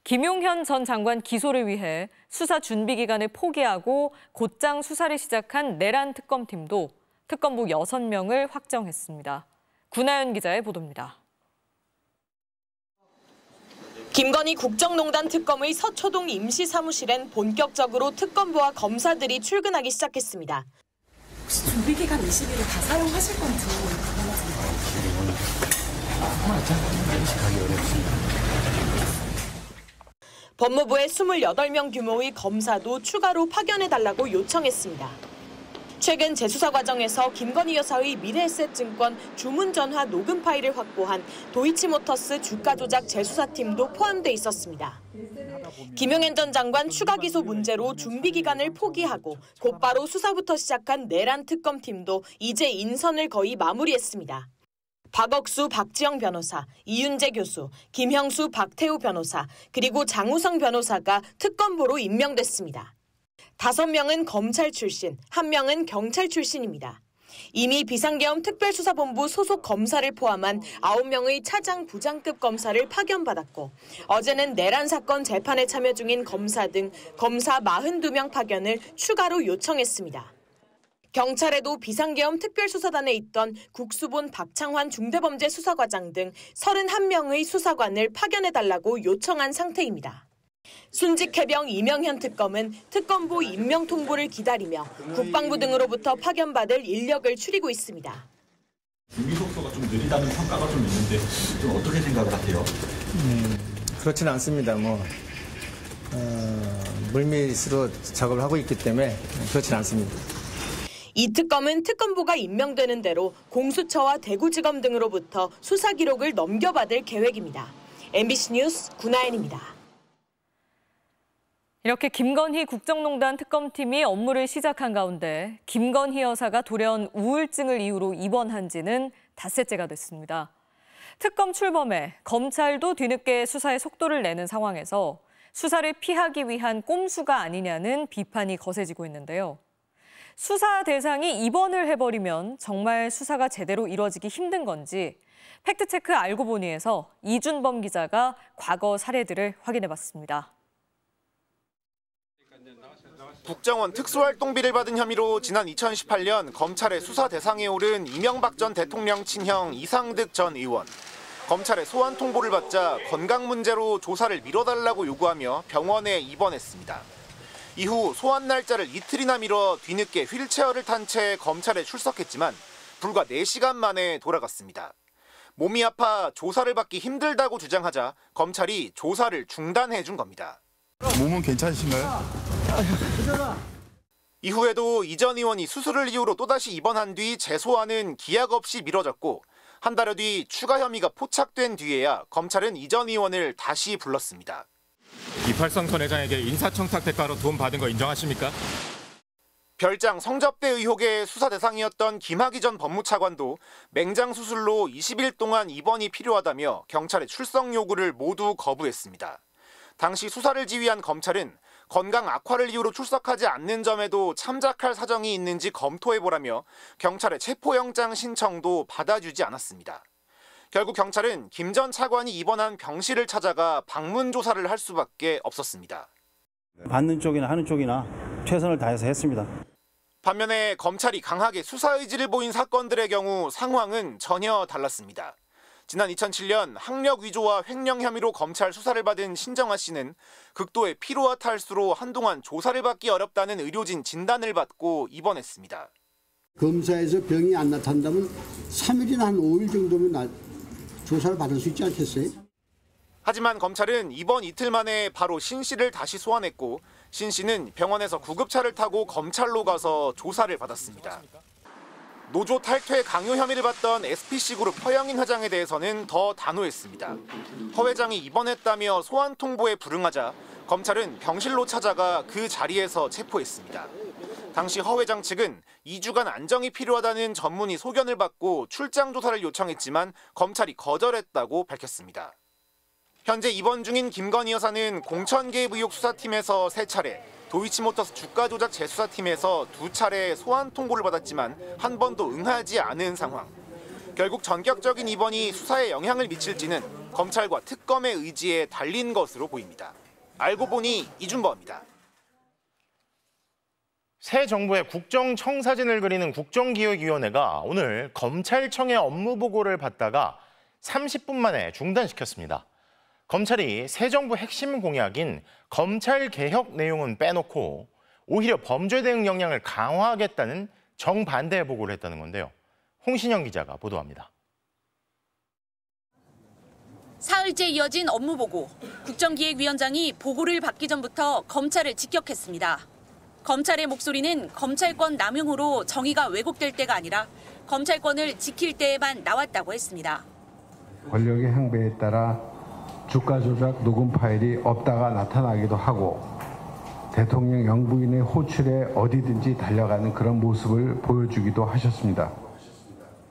김용현 전 장관 기소를 위해 수사 준비 기간을 포기하고 곧장 수사를 시작한 내란 특검팀도 특검보 6명을 확정했습니다. 구나연 기자의 보도입니다. 김건희 국정농단 특검의 서초동 임시사무실엔 본격적으로 특검부와 검사들이 출근하기 시작했습니다. 혹시 준비기간 20일을 다 사용하실 건지 법무부의 28명 규모의 검사도 추가로 파견해달라고 요청했습니다. 최근 재수사 과정에서 김건희 여사의 미래에셋증권 주문 전화 녹음 파일을 확보한 도이치모터스 주가 조작 재수사팀도 포함돼 있었습니다. 김용현 전 장관 추가 기소 문제로 준비 기간을 포기하고 곧바로 수사부터 시작한 내란 특검팀도 이제 인선을 거의 마무리했습니다. 박억수, 박지영 변호사, 이윤재 교수, 김형수, 박태우 변호사, 그리고 장우성 변호사가 특검보로 임명됐습니다. 5명은 검찰 출신, 1명은 경찰 출신입니다. 이미 비상계엄 특별수사본부 소속 검사를 포함한 9명의 차장 부장급 검사를 파견받았고 어제는 내란 사건 재판에 참여 중인 검사 등 검사 42명 파견을 추가로 요청했습니다. 경찰에도 비상계엄 특별수사단에 있던 국수본 박창환 중대범죄수사과장 등 31명의 수사관을 파견해달라고 요청한 상태입니다. 순직 해병 이명현 특검은 특검보 임명 통보를 기다리며 국방부 등으로부터 파견받을 인력을 추리고 있습니다. 준비 속도가 좀 느리다는 평가가 좀 있는데 좀 어떻게 생각을 하세요? 그렇지는 않습니다. 물밑으로 작업을 하고 있기 때문에 그렇지는 않습니다. 이 특검은 특검보가 임명되는 대로 공수처와 대구지검 등으로부터 수사 기록을 넘겨받을 계획입니다. MBC 뉴스 구나연입니다. 이렇게 김건희 국정농단 특검팀이 업무를 시작한 가운데 김건희 여사가 돌연 우울증을 이유로 입원한 지는 닷새째가 됐습니다. 특검 출범에 검찰도 뒤늦게 수사에 속도를 내는 상황에서 수사를 피하기 위한 꼼수가 아니냐는 비판이 거세지고 있는데요. 수사 대상이 입원을 해버리면 정말 수사가 제대로 이루어지기 힘든 건지 팩트체크 알고 보니에서 이준범 기자가 과거 사례들을 확인해봤습니다. 국정원 특수활동비를 받은 혐의로 지난 2018년 검찰의 수사 대상에 오른 이명박 전 대통령 친형 이상득 전 의원. 검찰의 소환 통보를 받자 건강 문제로 조사를 미뤄달라고 요구하며 병원에 입원했습니다. 이후 소환 날짜를 이틀이나 미뤄 뒤늦게 휠체어를 탄 채 검찰에 출석했지만 불과 4시간 만에 돌아갔습니다. 몸이 아파 조사를 받기 힘들다고 주장하자 검찰이 조사를 중단해 준 겁니다. 몸은 괜찮으신가요? 이후에도 이 전 의원이 수술을 이유로 또다시 입원한 뒤 재소환은 기약 없이 미뤄졌고 한 달여 뒤 추가 혐의가 포착된 뒤에야 검찰은 이 전 의원을 다시 불렀습니다. 이팔성 전 회장에게 인사청탁 대가로 돈 받은 거 인정하십니까? 별장 성접대 의혹의 수사 대상이었던 김학의 전 법무차관도 맹장 수술로 20일 동안 입원이 필요하다며 경찰의 출석 요구를 모두 거부했습니다. 당시 수사를 지휘한 검찰은 건강 악화를 이유로 출석하지 않는 점에도 참작할 사정이 있는지 검토해보라며 경찰의 체포영장 신청도 받아주지 않았습니다. 결국 경찰은 김 전 차관이 입원한 병실을 찾아가 방문 조사를 할 수밖에 없었습니다. 받는 쪽이나 하는 쪽이나 최선을 다해서 했습니다. 반면에 검찰이 강하게 수사 의지를 보인 사건들의 경우 상황은 전혀 달랐습니다. 지난 2007년 학력 위조와 횡령 혐의로 검찰 수사를 받은 신정아 씨는 극도의 피로와 탈수로 한동안 조사를 받기 어렵다는 의료진 진단을 받고 입원했습니다. 검사에서 병이 안 나타난다면 3일이나 한 5일 정도면 조사를 받을 수 있지 않겠어요? 하지만 검찰은 이번 이틀 만에 바로 신 씨를 다시 소환했고 신 씨는 병원에서 구급차를 타고 검찰로 가서 조사를 받았습니다. 노조 탈퇴 강요 혐의를 받던 SPC그룹 허영인 회장에 대해서는 더 단호했습니다. 허 회장이 입원했다며 소환 통보에 불응하자 검찰은 병실로 찾아가 그 자리에서 체포했습니다. 당시 허 회장 측은 2주간 안정이 필요하다는 전문의 소견을 받고 출장 조사를 요청했지만 검찰이 거절했다고 밝혔습니다. 현재 입원 중인 김건희 여사는 공천 개입 의혹 수사팀에서 3차례, 도이치모터스 주가 조작 재수사팀에서 2차례 소환 통보를 받았지만 한 번도 응하지 않은 상황. 결국 전격적인 입원이 수사에 영향을 미칠지는 검찰과 특검의 의지에 달린 것으로 보입니다. 알고 보니 이준범입니다. 새 정부의 국정청사진을 그리는 국정기획위원회가 오늘 검찰청의 업무 보고를 받다가 30분 만에 중단시켰습니다. 검찰이 새 정부 핵심 공약인 검찰개혁 내용은 빼놓고 오히려 범죄 대응 역량을 강화하겠다는 정반대 보고를 했다는 건데요. 홍신영 기자가 보도합니다. 사흘째 이어진 업무 보고. 국정기획위원장이 보고를 받기 전부터 검찰을 직격했습니다. 검찰의 목소리는 검찰권 남용으로 정의가 왜곡될 때가 아니라 검찰권을 지킬 때에만 나왔다고 했습니다. 권력의 행배에 따라 주가 조작 녹음 파일이 없다가 나타나기도 하고 대통령 영부인의 호출에 어디든지 달려가는 그런 모습을 보여주기도 하셨습니다.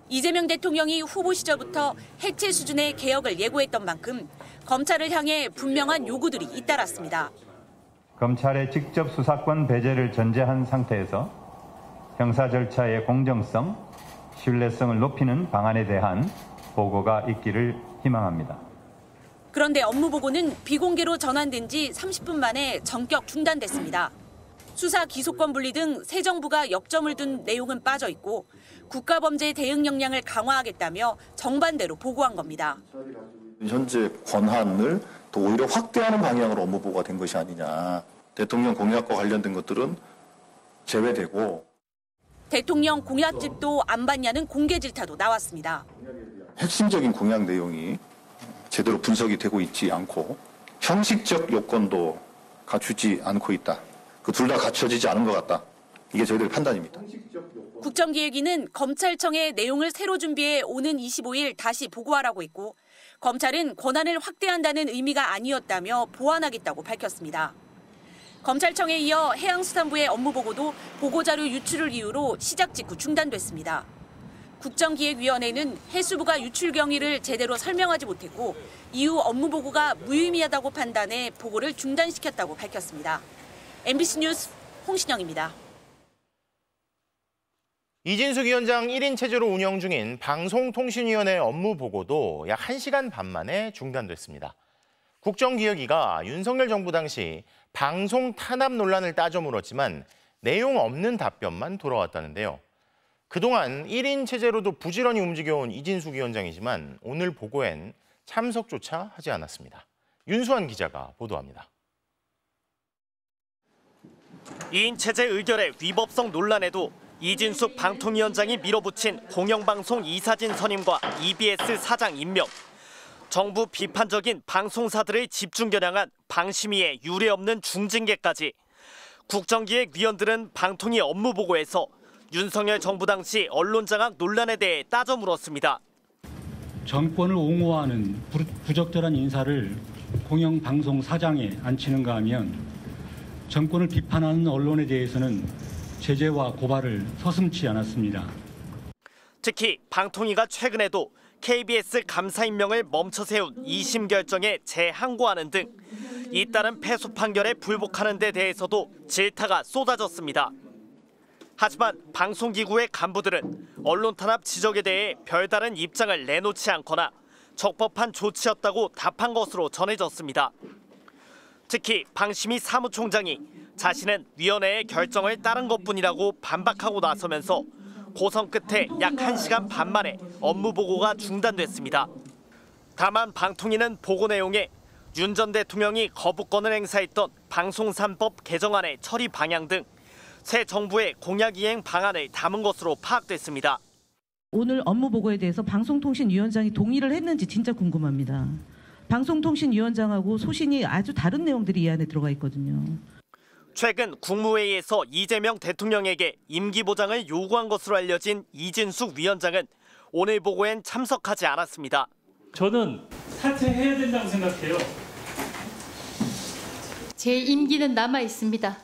이재명 대통령이 후보 시절부터 해체 수준의 개혁을 예고했던 만큼 검찰을 향해 분명한 요구들이 잇따랐습니다. 검찰의 직접 수사권 배제를 전제한 상태에서 형사 절차의 공정성, 신뢰성을 높이는 방안에 대한 보고가 있기를 희망합니다. 그런데 업무 보고는 비공개로 전환된 지 30분 만에 전격 중단됐습니다. 수사 기소권 분리 등 새 정부가 역점을 둔 내용은 빠져 있고 국가범죄 대응 역량을 강화하겠다며 정반대로 보고한 겁니다. 현재 권한을 더 오히려 확대하는 방향으로 업무 보고가 된 것이 아니냐. 대통령 공약과 관련된 것들은 제외되고. 대통령 공약집도 안 받냐는 공개 질타도 나왔습니다. 핵심적인 공약 내용이 제대로 분석이 되고 있지 않고 형식적 요건도 갖추지 않고 있다. 그 둘 다 갖춰지지 않은 것 같다. 이게 저희들의 판단입니다. 국정기획위는 검찰청의 내용을 새로 준비해 오는 25일 다시 보고하라고 했고 검찰은 권한을 확대한다는 의미가 아니었다며 보완하겠다고 밝혔습니다. 검찰청에 이어 해양수산부의 업무 보고도 보고자료 유출을 이유로 시작 직후 중단됐습니다. 국정기획위원회는 해수부가 유출 경위를 제대로 설명하지 못했고 이후 업무 보고가 무의미하다고 판단해 보고를 중단시켰다고 밝혔습니다. MBC 뉴스 홍신영입니다. 이진숙 위원장 1인 체제로 운영 중인 방송통신위원회 업무 보고도 약 1시간 반 만에 중단됐습니다. 국정기획위가 윤석열 정부 당시 방송 탄압 논란을 따져 물었지만 내용 없는 답변만 돌아왔다는데요. 그동안 1인 체제로도 부지런히 움직여온 이진숙 위원장이지만 오늘 보고엔 참석조차 하지 않았습니다. 윤수환 기자가 보도합니다. 2인 체제 의결의 위법성 논란에도 이진숙 방통위원장이 밀어붙인 공영방송 이사진 선임과 EBS 사장 임명. 정부 비판적인 방송사들을 집중 겨냥한 방심위의 유례없는 중징계까지. 국정기획위원들은 방통위 업무보고에서 윤석열 정부 당시 언론장악 논란에 대해 따져 물었습니다. 정권을 옹호하는 부적절한 인사를 공영방송 사장에 앉히는가 하면 정권을 비판하는 언론에 대해서는 제재와 고발을 서슴지 않았습니다. 특히 방통위가 최근에도 KBS 감사 임명을 멈춰 세운 2심 결정에 재항고하는 등 잇따른 패소 판결에 불복하는 데 대해서도 질타가 쏟아졌습니다. 하지만 방송기구의 간부들은 언론 탄압 지적에 대해 별다른 입장을 내놓지 않거나 적법한 조치였다고 답한 것으로 전해졌습니다. 특히 방심위 사무총장이 자신은 위원회의 결정을 따른 것뿐이라고 반박하고 나서면서 고성 끝에 약 1시간 반 만에 업무 보고가 중단됐습니다. 다만 방통위는 보고 내용에 윤 전 대통령이 거부권을 행사했던 방송3법 개정안의 처리 방향 등 새 정부의 공약 이행 방안을 담은 것으로 파악됐습니다. 오늘 업무 보고에 대해서 방송통신위원장이 동의를 했는지 진짜 궁금합니다. 방송통신위원장하고 소신이 아주 다른 내용들이 이 안에 들어가 있거든요. 최근 국무회의에서 이재명 대통령에게 임기 보장을 요구한 것으로 알려진 이진숙 위원장은 오늘 보고엔 참석하지 않았습니다. 저는 사퇴해야 된다고 생각해요. 제 임기는 남아 있습니다.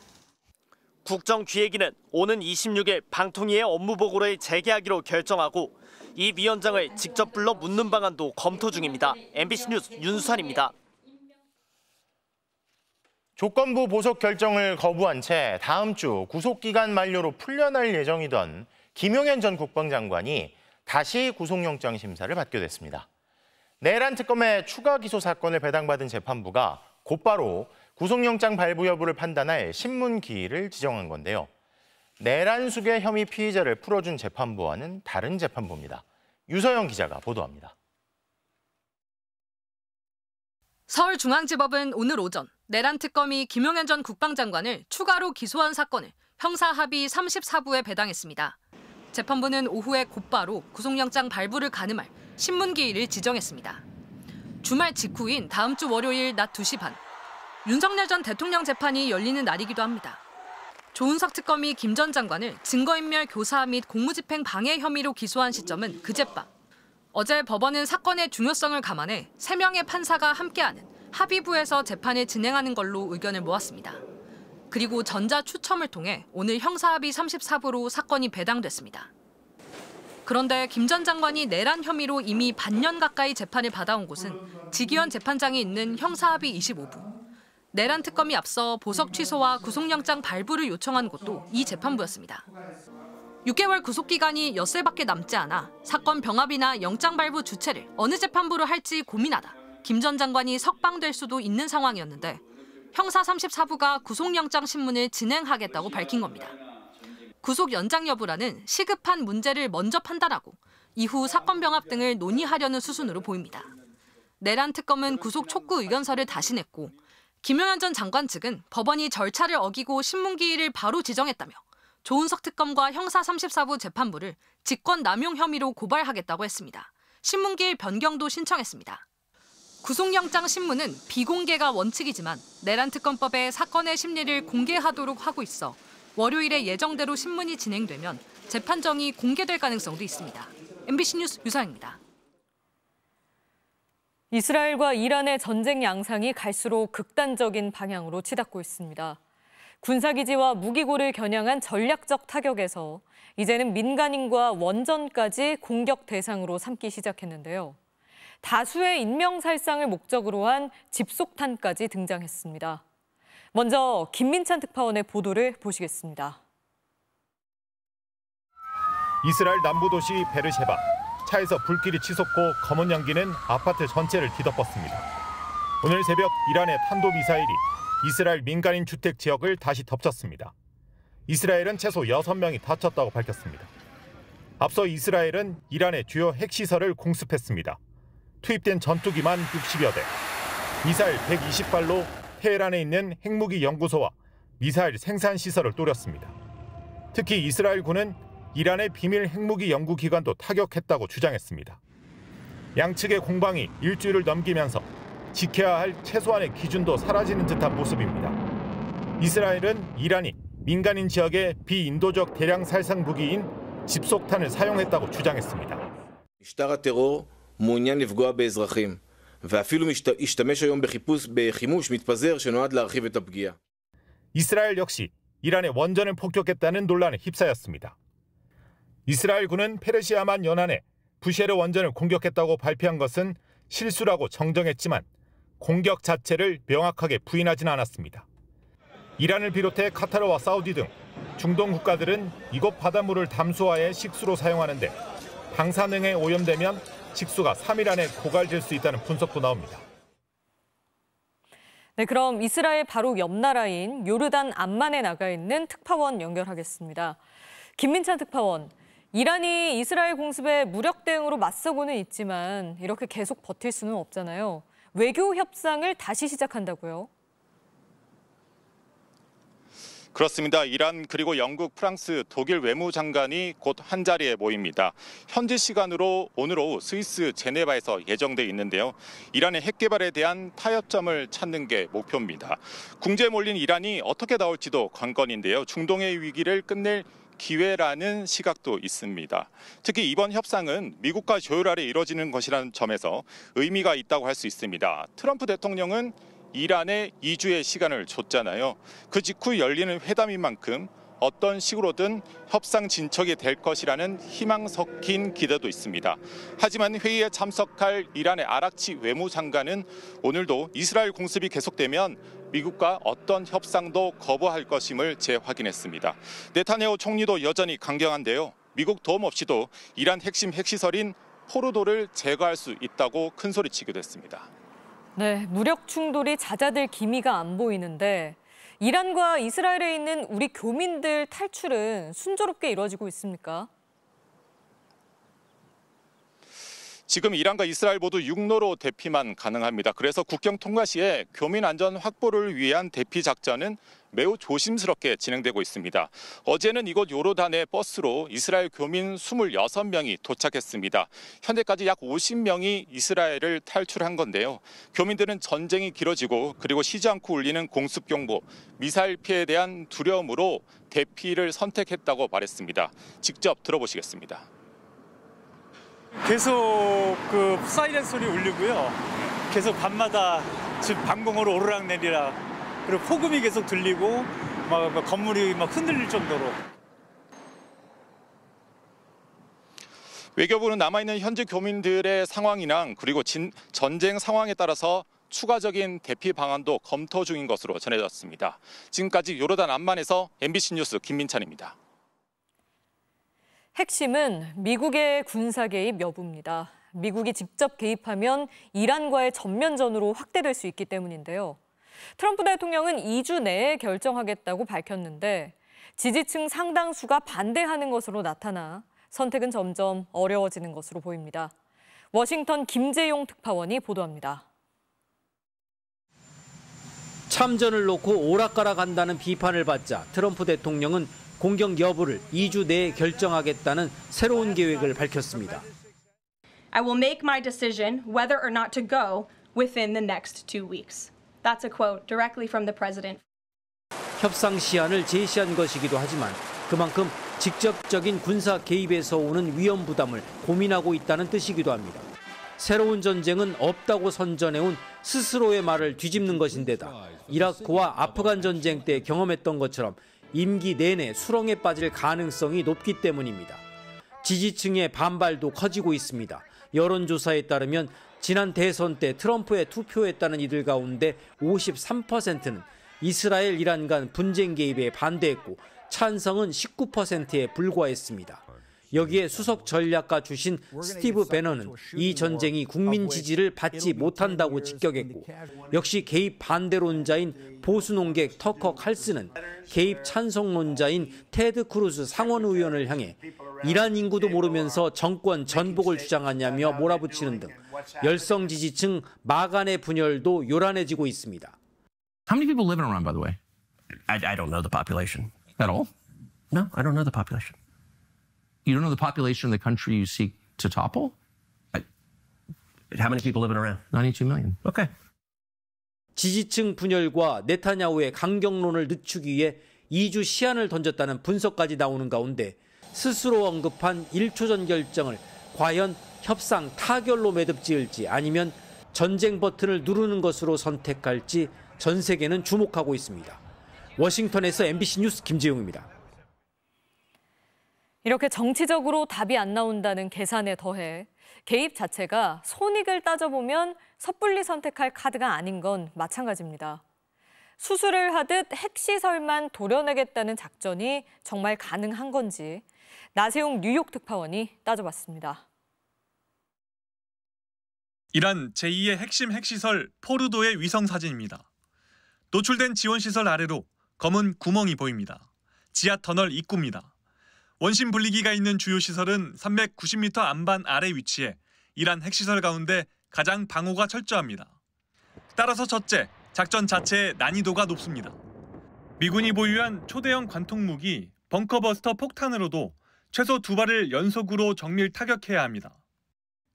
국정기획위는 오는 26일 방통위의 업무 보고를 재개하기로 결정하고 이 위원장을 직접 불러 묻는 방안도 검토 중입니다. MBC 뉴스 윤수환입니다. 조건부 보석 결정을 거부한 채 다음 주 구속기간 만료로 풀려날 예정이던 김용현 전 국방장관이 다시 구속영장 심사를 받게 됐습니다. 내란 특검의 추가 기소 사건을 배당받은 재판부가 곧바로 구속영장 발부 여부를 판단할 신문기일을 지정한 건데요. 내란 수괴 혐의 피의자를 풀어준 재판부와는 다른 재판부입니다. 유서영 기자가 보도합니다. 서울중앙지법은 오늘 오전 내란 특검이 김용현 전 국방장관을 추가로 기소한 사건을 형사합의 34부에 배당했습니다. 재판부는 오후에 곧바로 구속영장 발부를 가늠할 신문기일을 지정했습니다. 주말 직후인 다음 주 월요일 낮 2시 반, 윤석열 전 대통령 재판이 열리는 날이기도 합니다. 조은석 특검이 김 전 장관을 증거인멸 교사 및 공무집행 방해 혐의로 기소한 시점은 그제밤. 어제 법원은 사건의 중요성을 감안해 3명의 판사가 함께하는 합의부에서 재판을 진행하는 걸로 의견을 모았습니다. 그리고 전자추첨을 통해 오늘 형사합의 34부로 사건이 배당됐습니다. 그런데 김 전 장관이 내란 혐의로 이미 반년 가까이 재판을 받아온 곳은 지기현 재판장이 있는 형사합의 25부. 내란 특검이 앞서 보석 취소와 구속영장 발부를 요청한 곳도 이 재판부였습니다. 6개월 구속기간이 엿새밖에 남지 않아 사건 병합이나 영장 발부 주체를 어느 재판부로 할지 고민하다 김 전 장관이 석방될 수도 있는 상황이었는데 형사 34부가 구속영장 신문을 진행하겠다고 밝힌 겁니다. 구속 연장 여부라는 시급한 문제를 먼저 판단하고 이후 사건 병합 등을 논의하려는 수순으로 보입니다. 내란 특검은 구속 촉구 의견서를 다시 냈고 김용현 전 장관 측은 법원이 절차를 어기고 신문기일을 바로 지정했다며 조은석 특검과 형사 34부 재판부를 직권 남용 혐의로 고발하겠다고 했습니다. 신문기일 변경도 신청했습니다. 구속영장 신문은 비공개가 원칙이지만 내란 특검법에 사건의 심리를 공개하도록 하고 있어 월요일에 예정대로 신문이 진행되면 재판정이 공개될 가능성도 있습니다. MBC 뉴스 유서영입니다. 이스라엘과 이란의 전쟁 양상이 갈수록 극단적인 방향으로 치닫고 있습니다. 군사기지와 무기고를 겨냥한 전략적 타격에서 이제는 민간인과 원전까지 공격 대상으로 삼기 시작했는데요. 다수의 인명살상을 목적으로 한 집속탄까지 등장했습니다. 먼저 김민찬 특파원의 보도를 보시겠습니다. 이스라엘 남부 도시 베르셰바. 차에서 불길이 치솟고 검은 연기는 아파트 전체를 뒤덮었습니다. 오늘 새벽 이란의 탄도미사일이 이스라엘 민간인 주택 지역을 다시 덮쳤습니다. 이스라엘은 최소 6명이 다쳤다고 밝혔습니다. 앞서 이스라엘은 이란의 주요 핵시설을 공습했습니다. 투입된 전투기만 60여 대, 미사일 120발로 테헤란에 있는 핵무기 연구소와 미사일 생산 시설을 노렸습니다. 특히 이스라엘군은 이란의 비밀 핵무기 연구기관도 타격했다고 주장했습니다. 양측의 공방이 일주일을 넘기면서 지켜야 할 최소한의 기준도 사라지는 듯한 모습입니다. 이스라엘은 이란이 민간인 지역의 비인도적 대량 살상 무기인 집속탄을 사용했다고 주장했습니다. משטר הטרור מעוניין לפגוע באזרחים, ואפילו השתמש היום בחימוש מתפזר שנועד להרחיב את הפגיעה. 이스라엘 역시 이란의 원전을 폭격했다는 논란에 휩싸였습니다. 이스라엘군은 페르시아만 연안에 부셰르 원전을 공격했다고 발표한 것은 실수라고 정정했지만 공격 자체를 명확하게 부인하진 않았습니다. 이란을 비롯해 카타르와 사우디 등 중동 국가들은 이곳 바닷물을 담수화해 식수로 사용하는데 방사능에 오염되면 식수가 3일 안에 고갈될 수 있다는 분석도 나옵니다. 네, 그럼 이스라엘 바로 옆 나라인 요르단 암만에 나가 있는 특파원 연결하겠습니다. 김민찬 특파원, 이란이 이스라엘 공습에 무력 대응으로 맞서고는 있지만 이렇게 계속 버틸 수는 없잖아요. 외교 협상을 다시 시작한다고요? 그렇습니다. 이란 그리고 영국, 프랑스, 독일 외무장관이 곧 한자리에 모입니다. 현지 시간으로 오늘 오후 스위스 제네바에서 예정돼 있는데요. 이란의 핵 개발에 대한 타협점을 찾는 게 목표입니다. 궁지에 몰린 이란이 어떻게 나올지도 관건인데요. 중동의 위기를 끝낼 기회라는 시각도 있습니다. 특히 이번 협상은 미국과 조율 아래 이뤄지는 것이라는 점에서 의미가 있다고 할 수 있습니다. 트럼프 대통령은 이란에 2주의 시간을 줬잖아요. 그 직후 열리는 회담인 만큼 어떤 식으로든 협상 진척이 될 것이라는 희망 섞인 기대도 있습니다. 하지만 회의에 참석할 이란의 아락치 외무장관은 오늘도 이스라엘 공습이 계속되면 미국과 어떤 협상도 거부할 것임을 재확인했습니다. 네타냐후 총리도 여전히 강경한데요. 미국 도움 없이도 이란 핵심 핵시설인 포르도를 제거할 수 있다고 큰소리치기도 했습니다. 네, 무력 충돌이 잦아들 기미가 안 보이는데 이란과 이스라엘에 있는 우리 교민들 탈출은 순조롭게 이루어지고 있습니까? 지금 이란과 이스라엘 모두 육로로 대피만 가능합니다. 그래서 국경 통과 시에 교민 안전 확보를 위한 대피 작전은 매우 조심스럽게 진행되고 있습니다. 어제는 이곳 요르단의 버스로 이스라엘 교민 26명이 도착했습니다. 현재까지 약 50명이 이스라엘을 탈출한 건데요. 교민들은 전쟁이 길어지고 그리고 쉬지 않고 울리는 공습경보, 미사일 피해에 대한 두려움으로 대피를 선택했다고 말했습니다. 직접 들어보시겠습니다. 계속 그 사이렌 소리 울리고요. 계속 밤마다 집 방공으로 오르락내리락. 그리고 폭음이 계속 들리고 막 건물이 막 흔들릴 정도로. 외교부는 남아있는 현지 교민들의 상황이랑 그리고 전쟁 상황에 따라서 추가적인 대피 방안도 검토 중인 것으로 전해졌습니다. 지금까지 요르단 암만에서 MBC 뉴스 김민찬입니다. 핵심은 미국의 군사 개입 여부입니다. 미국이 직접 개입하면 이란과의 전면전으로 확대될 수 있기 때문인데요. 트럼프 대통령은 2주 내에 결정하겠다고 밝혔는데 지지층 상당수가 반대하는 것으로 나타나 선택은 점점 어려워지는 것으로 보입니다. 워싱턴 김재용 특파원이 보도합니다. 참전을 놓고 오락가락한다는 비판을 받자 트럼프 대통령은 공격 여부를 2주 내에 결정하겠다는 새로운 계획을 밝혔습니다. I will make my decision whether or not to go within the next 2 weeks. That's a quote directly from the president. 협상 시한을 제시한 것이기도 하지만 그만큼 직접적인 군사 개입에서 오는 위험 부담을 고민하고 있다는 뜻이기도 합니다. 새로운 전쟁은 없다고 선전해온 스스로의 말을 뒤집는 것인데다 이라크와 아프간 전쟁 때 경험했던 것처럼 임기 내내 수렁에 빠질 가능성이 높기 때문입니다. 지지층의 반발도 커지고 있습니다. 여론조사에 따르면 지난 대선 때 트럼프에 투표했다는 이들 가운데 53%는 이스라엘 이란 간 분쟁 개입에 반대했고 찬성은 19%에 불과했습니다. 여기에 수석 전략가 주신 스티브 배너는 이 전쟁이 국민 지지를 받지 못한다고 직격했고 역시 개입 반대론자인 보수 농객 터커 칼스는 개입 찬성론자인 테드 크루즈 상원 의원을 향해 이란 인구도 모르면서 정권 전복을 주장하냐며 몰아붙이는 등 열성 지지층 마간의 분열도 요란해지고 있습니다. How many people live in Iran, by the way? I don't know the population at all. No, I don't know the population. You don't know the population of the country you seek to topple? How many people living around? 92 million. Okay. 지지층 분열과 네타냐후의 강경론을 늦추기 위해 2주 시한을 던졌다는 분석까지 나오는 가운데 스스로 언급한 1초 전 결정을 과연 협상 타결로 매듭 지을지 아니면 전쟁 버튼을 누르는 것으로 선택할지 전 세계는 주목하고 있습니다. 워싱턴에서 MBC 뉴스 김재용입니다. 이렇게 정치적으로 답이 안 나온다는 계산에 더해 개입 자체가 손익을 따져보면 섣불리 선택할 카드가 아닌 건 마찬가지입니다. 수술을 하듯 핵시설만 도려내겠다는 작전이 정말 가능한 건지 나세웅 뉴욕 특파원이 따져봤습니다. 이란 제2의 핵심 핵시설 포르도의 위성 사진입니다. 노출된 지원시설 아래로 검은 구멍이 보입니다. 지하 터널 입구입니다. 원심 분리기가 있는 주요 시설은 390m 안반 아래 위치해 이란 핵시설 가운데 가장 방호가 철저합니다. 따라서 첫째, 작전 자체의 난이도가 높습니다. 미군이 보유한 초대형 관통무기 벙커버스터 폭탄으로도 최소 2발을 연속으로 정밀 타격해야 합니다.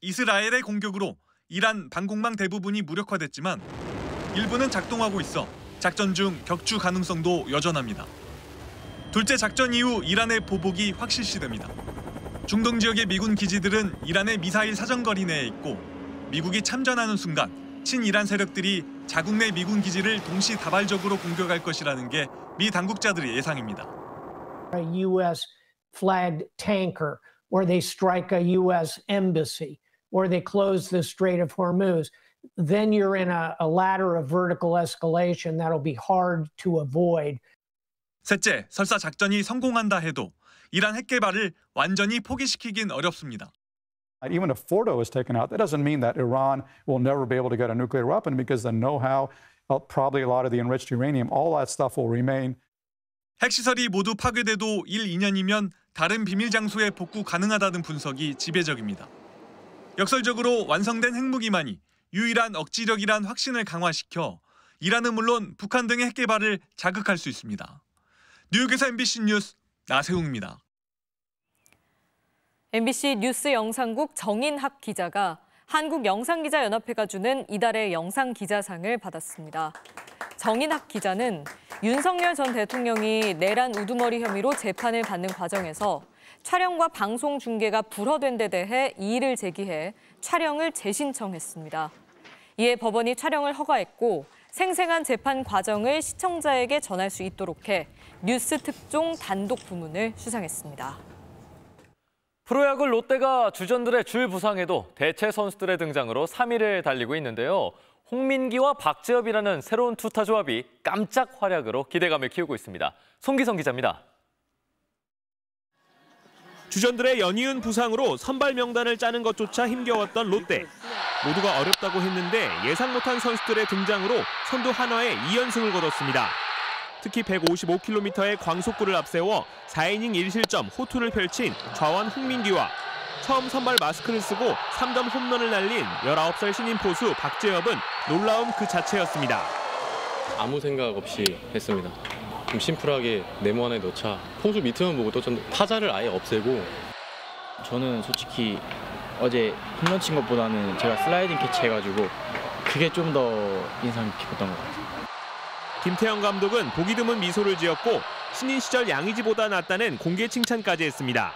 이스라엘의 공격으로 이란 방공망 대부분이 무력화됐지만 일부는 작동하고 있어 작전 중 격추 가능성도 여전합니다. 둘째, 작전 이후 이란의 보복이 확실시됩니다. 중동 지역의 미군 기지들은 이란의 미사일 사정거리 내에 있고 미국이 참전하는 순간 친이란 세력들이 자국 내 미군 기지를 동시다발적으로 공격할 것이라는 게 미 당국자들의 예상입니다. A U.S. flagged tanker, or they strike a U.S. embassy, or they close the Strait of Hormuz, then you're in a ladder of vertical escalation that'll be hard to avoid. 셋째, 설사 작전이 성공한다 해도 이란 핵 개발을 완전히 포기시키긴 어렵습니다. Even if Fordo is taken out, that doesn't mean that Iran will never be able to get a nuclear weapon because the know-how, probably a lot of the enriched uranium, all that stuff will remain. 핵시설이 모두 파괴돼도 1-2년이면 다른 비밀 장소에 복구 가능하다는 분석이 지배적입니다. 역설적으로 완성된 핵무기만이 유일한 억지력이란 확신을 강화시켜 이란은 물론 북한 등의 핵 개발을 자극할 수 있습니다. 뉴욕에서 MBC 뉴스 나세웅입니다. MBC 뉴스 영상국 정인학 기자가 한국영상기자연합회가 주는 이달의 영상기자상을 받았습니다. 정인학 기자는 윤석열 전 대통령이 내란 우두머리 혐의로 재판을 받는 과정에서 촬영과 방송 중계가 불허된 데 대해 이의를 제기해 촬영을 재신청했습니다. 이에 법원이 촬영을 허가했고 생생한 재판 과정을 시청자에게 전할 수 있도록 해 뉴스 특종 단독 부문을 수상했습니다. 프로야구 롯데가 주전들의 줄 부상에도 대체 선수들의 등장으로 3위를 달리고 있는데요. 홍민기와 박재엽이라는 새로운 투타 조합이 깜짝 활약으로 기대감을 키우고 있습니다. 송기성 기자입니다. 주전들의 연이은 부상으로 선발 명단을 짜는 것조차 힘겨웠던 롯데. 모두가 어렵다고 했는데 예상 못한 선수들의 등장으로 선두 한화에 2연승을 거뒀습니다. 특히 155km의 광속구를 앞세워 4이닝 1실점 호투를 펼친 좌완 홍민기와 처음 선발 마스크를 쓰고 3점 홈런을 날린 19살 신인 포수 박재엽은 놀라움 그 자체였습니다. 아무 생각 없이 했습니다. 좀 심플하게 네모 안에 넣자. 포수 밑에만 보고 떴는데 타자를 아예 없애고. 저는 솔직히 어제 홈런 친 것보다는 제가 슬라이딩 캐치해가지고 그게 좀 더 인상 깊었던 것 같아요. 김태형 감독은 보기 드문 미소를 지었고 신인 시절 양의지보다 낫다는 공개 칭찬까지 했습니다.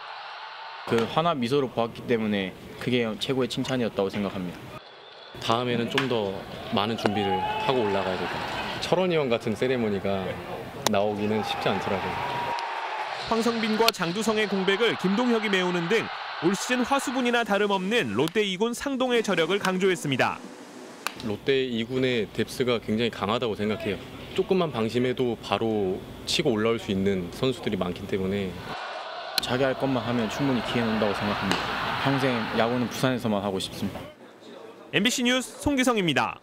그 환한 미소를 보았기 때문에 그게 최고의 칭찬이었다고 생각합니다. 다음에는 좀 더 많은 준비를 하고 올라가야 될 것 같아요. 철원이 형 같은 세레모니가 나오기는 쉽지 않더라고요. 황성빈과 장두성의 공백을 김동혁이 메우는 등 올 시즌 화수분이나 다름없는 롯데 2군 상동의 저력을 강조했습니다. 롯데 2군의 뎁스가 굉장히 강하다고 생각해요. 조금만 방심해도 바로 치고 올라올 수 있는 선수들이 많기 때문에 자기 할 것만 하면 충분히 기회는 온다고 생각합니다. 평생 야구는 부산에서만 하고 싶습니다. MBC 뉴스 송기성입니다.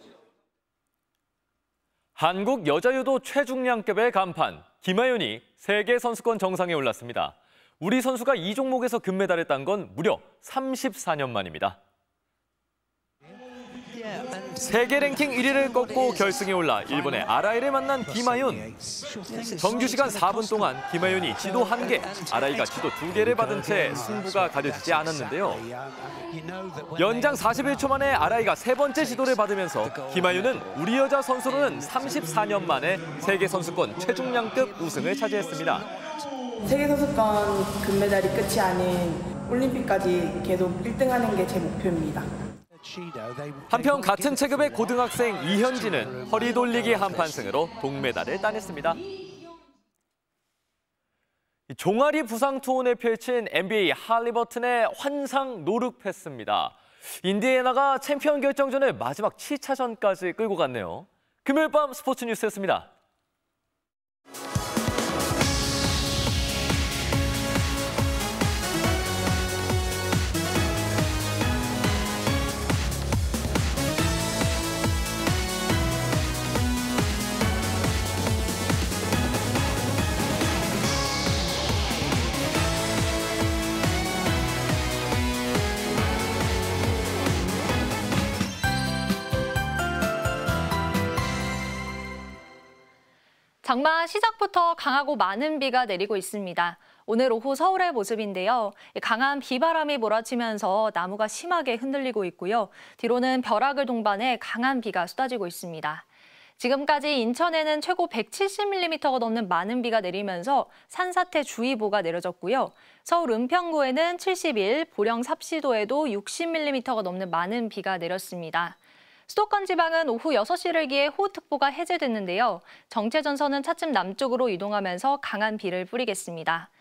한국 여자유도 최중량급의 간판 김하윤이 세계 선수권 정상에 올랐습니다. 우리 선수가 이 종목에서 금메달을 딴 건 무려 34년 만입니다. 세계 랭킹 1위를 꺾고 결승에 올라 일본의 아라이를 만난 김하윤. 정규 시간 4분 동안 김하윤이 지도 1개, 아라이가 지도 2개를 받은 채 승부가 가려지지 않았는데요. 연장 41초 만에 아라이가 3번째 지도를 받으면서 김하윤은 우리 여자 선수로는 34년 만에 세계선수권 최중량급 우승을 차지했습니다. 세계선수권 금메달이 끝이 아닌 올림픽까지 계속 1등하는 게 제 목표입니다. 한편 같은 체급의 고등학생 이현진은 허리 돌리기 한판승으로 동메달을 따냈습니다. 종아리 부상 투혼을 펼친 NBA 할리버튼의 환상 노룩 패스입니다. 인디애나가 챔피언 결정전을 마지막 7차전까지 끌고 갔네요. 금요일 밤 스포츠 뉴스였습니다. 장마 시작부터 강하고 많은 비가 내리고 있습니다. 오늘 오후 서울의 모습인데요. 강한 비바람이 몰아치면서 나무가 심하게 흔들리고 있고요. 뒤로는 벼락을 동반해 강한 비가 쏟아지고 있습니다. 지금까지 인천에는 최고 170mm가 넘는 많은 비가 내리면서 산사태 주의보가 내려졌고요. 서울 은평구에는 71, 보령 삽시도에도 60mm가 넘는 많은 비가 내렸습니다. 수도권 지방은 오후 6시를 기해 호우특보가 해제됐는데요. 정체전선은 차츰 남쪽으로 이동하면서 강한 비를 뿌리겠습니다.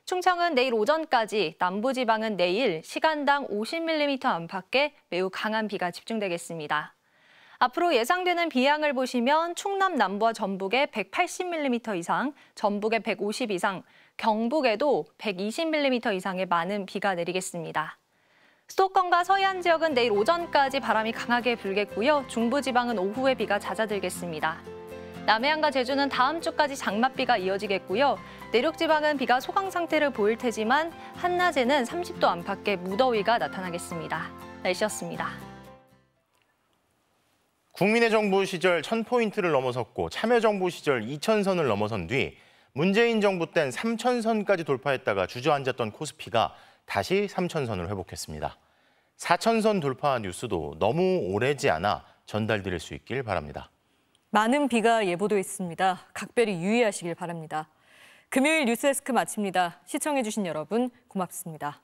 충청은 내일 오전까지, 남부지방은 내일 시간당 50mm 안팎의 매우 강한 비가 집중되겠습니다. 앞으로 예상되는 비양을 보시면 충남 남부와 전북에 180mm 이상, 전북에 150 이상, 경북에도 120mm 이상의 많은 비가 내리겠습니다. 수도권과 서해안 지역은 내일 오전까지 바람이 강하게 불겠고요. 중부지방은 오후에 비가 잦아들겠습니다. 남해안과 제주는 다음 주까지 장맛비가 이어지겠고요. 내륙지방은 비가 소강 상태를 보일 테지만 한낮에는 30도 안팎의 무더위가 나타나겠습니다. 날씨였습니다. 국민의 정부 시절 1000포인트를 넘어섰고 참여정부 시절 2000선을 넘어선 뒤 문재인 정부 땐 3000선까지 돌파했다가 주저앉았던 코스피가 다시 3000선을 회복했습니다. 4000선 돌파 뉴스도 너무 오래지 않아 전달드릴 수 있길 바랍니다. 많은 비가 예보돼 있습니다. 각별히 유의하시길 바랍니다. 금요일 뉴스데스크 마칩니다. 시청해주신 여러분 고맙습니다.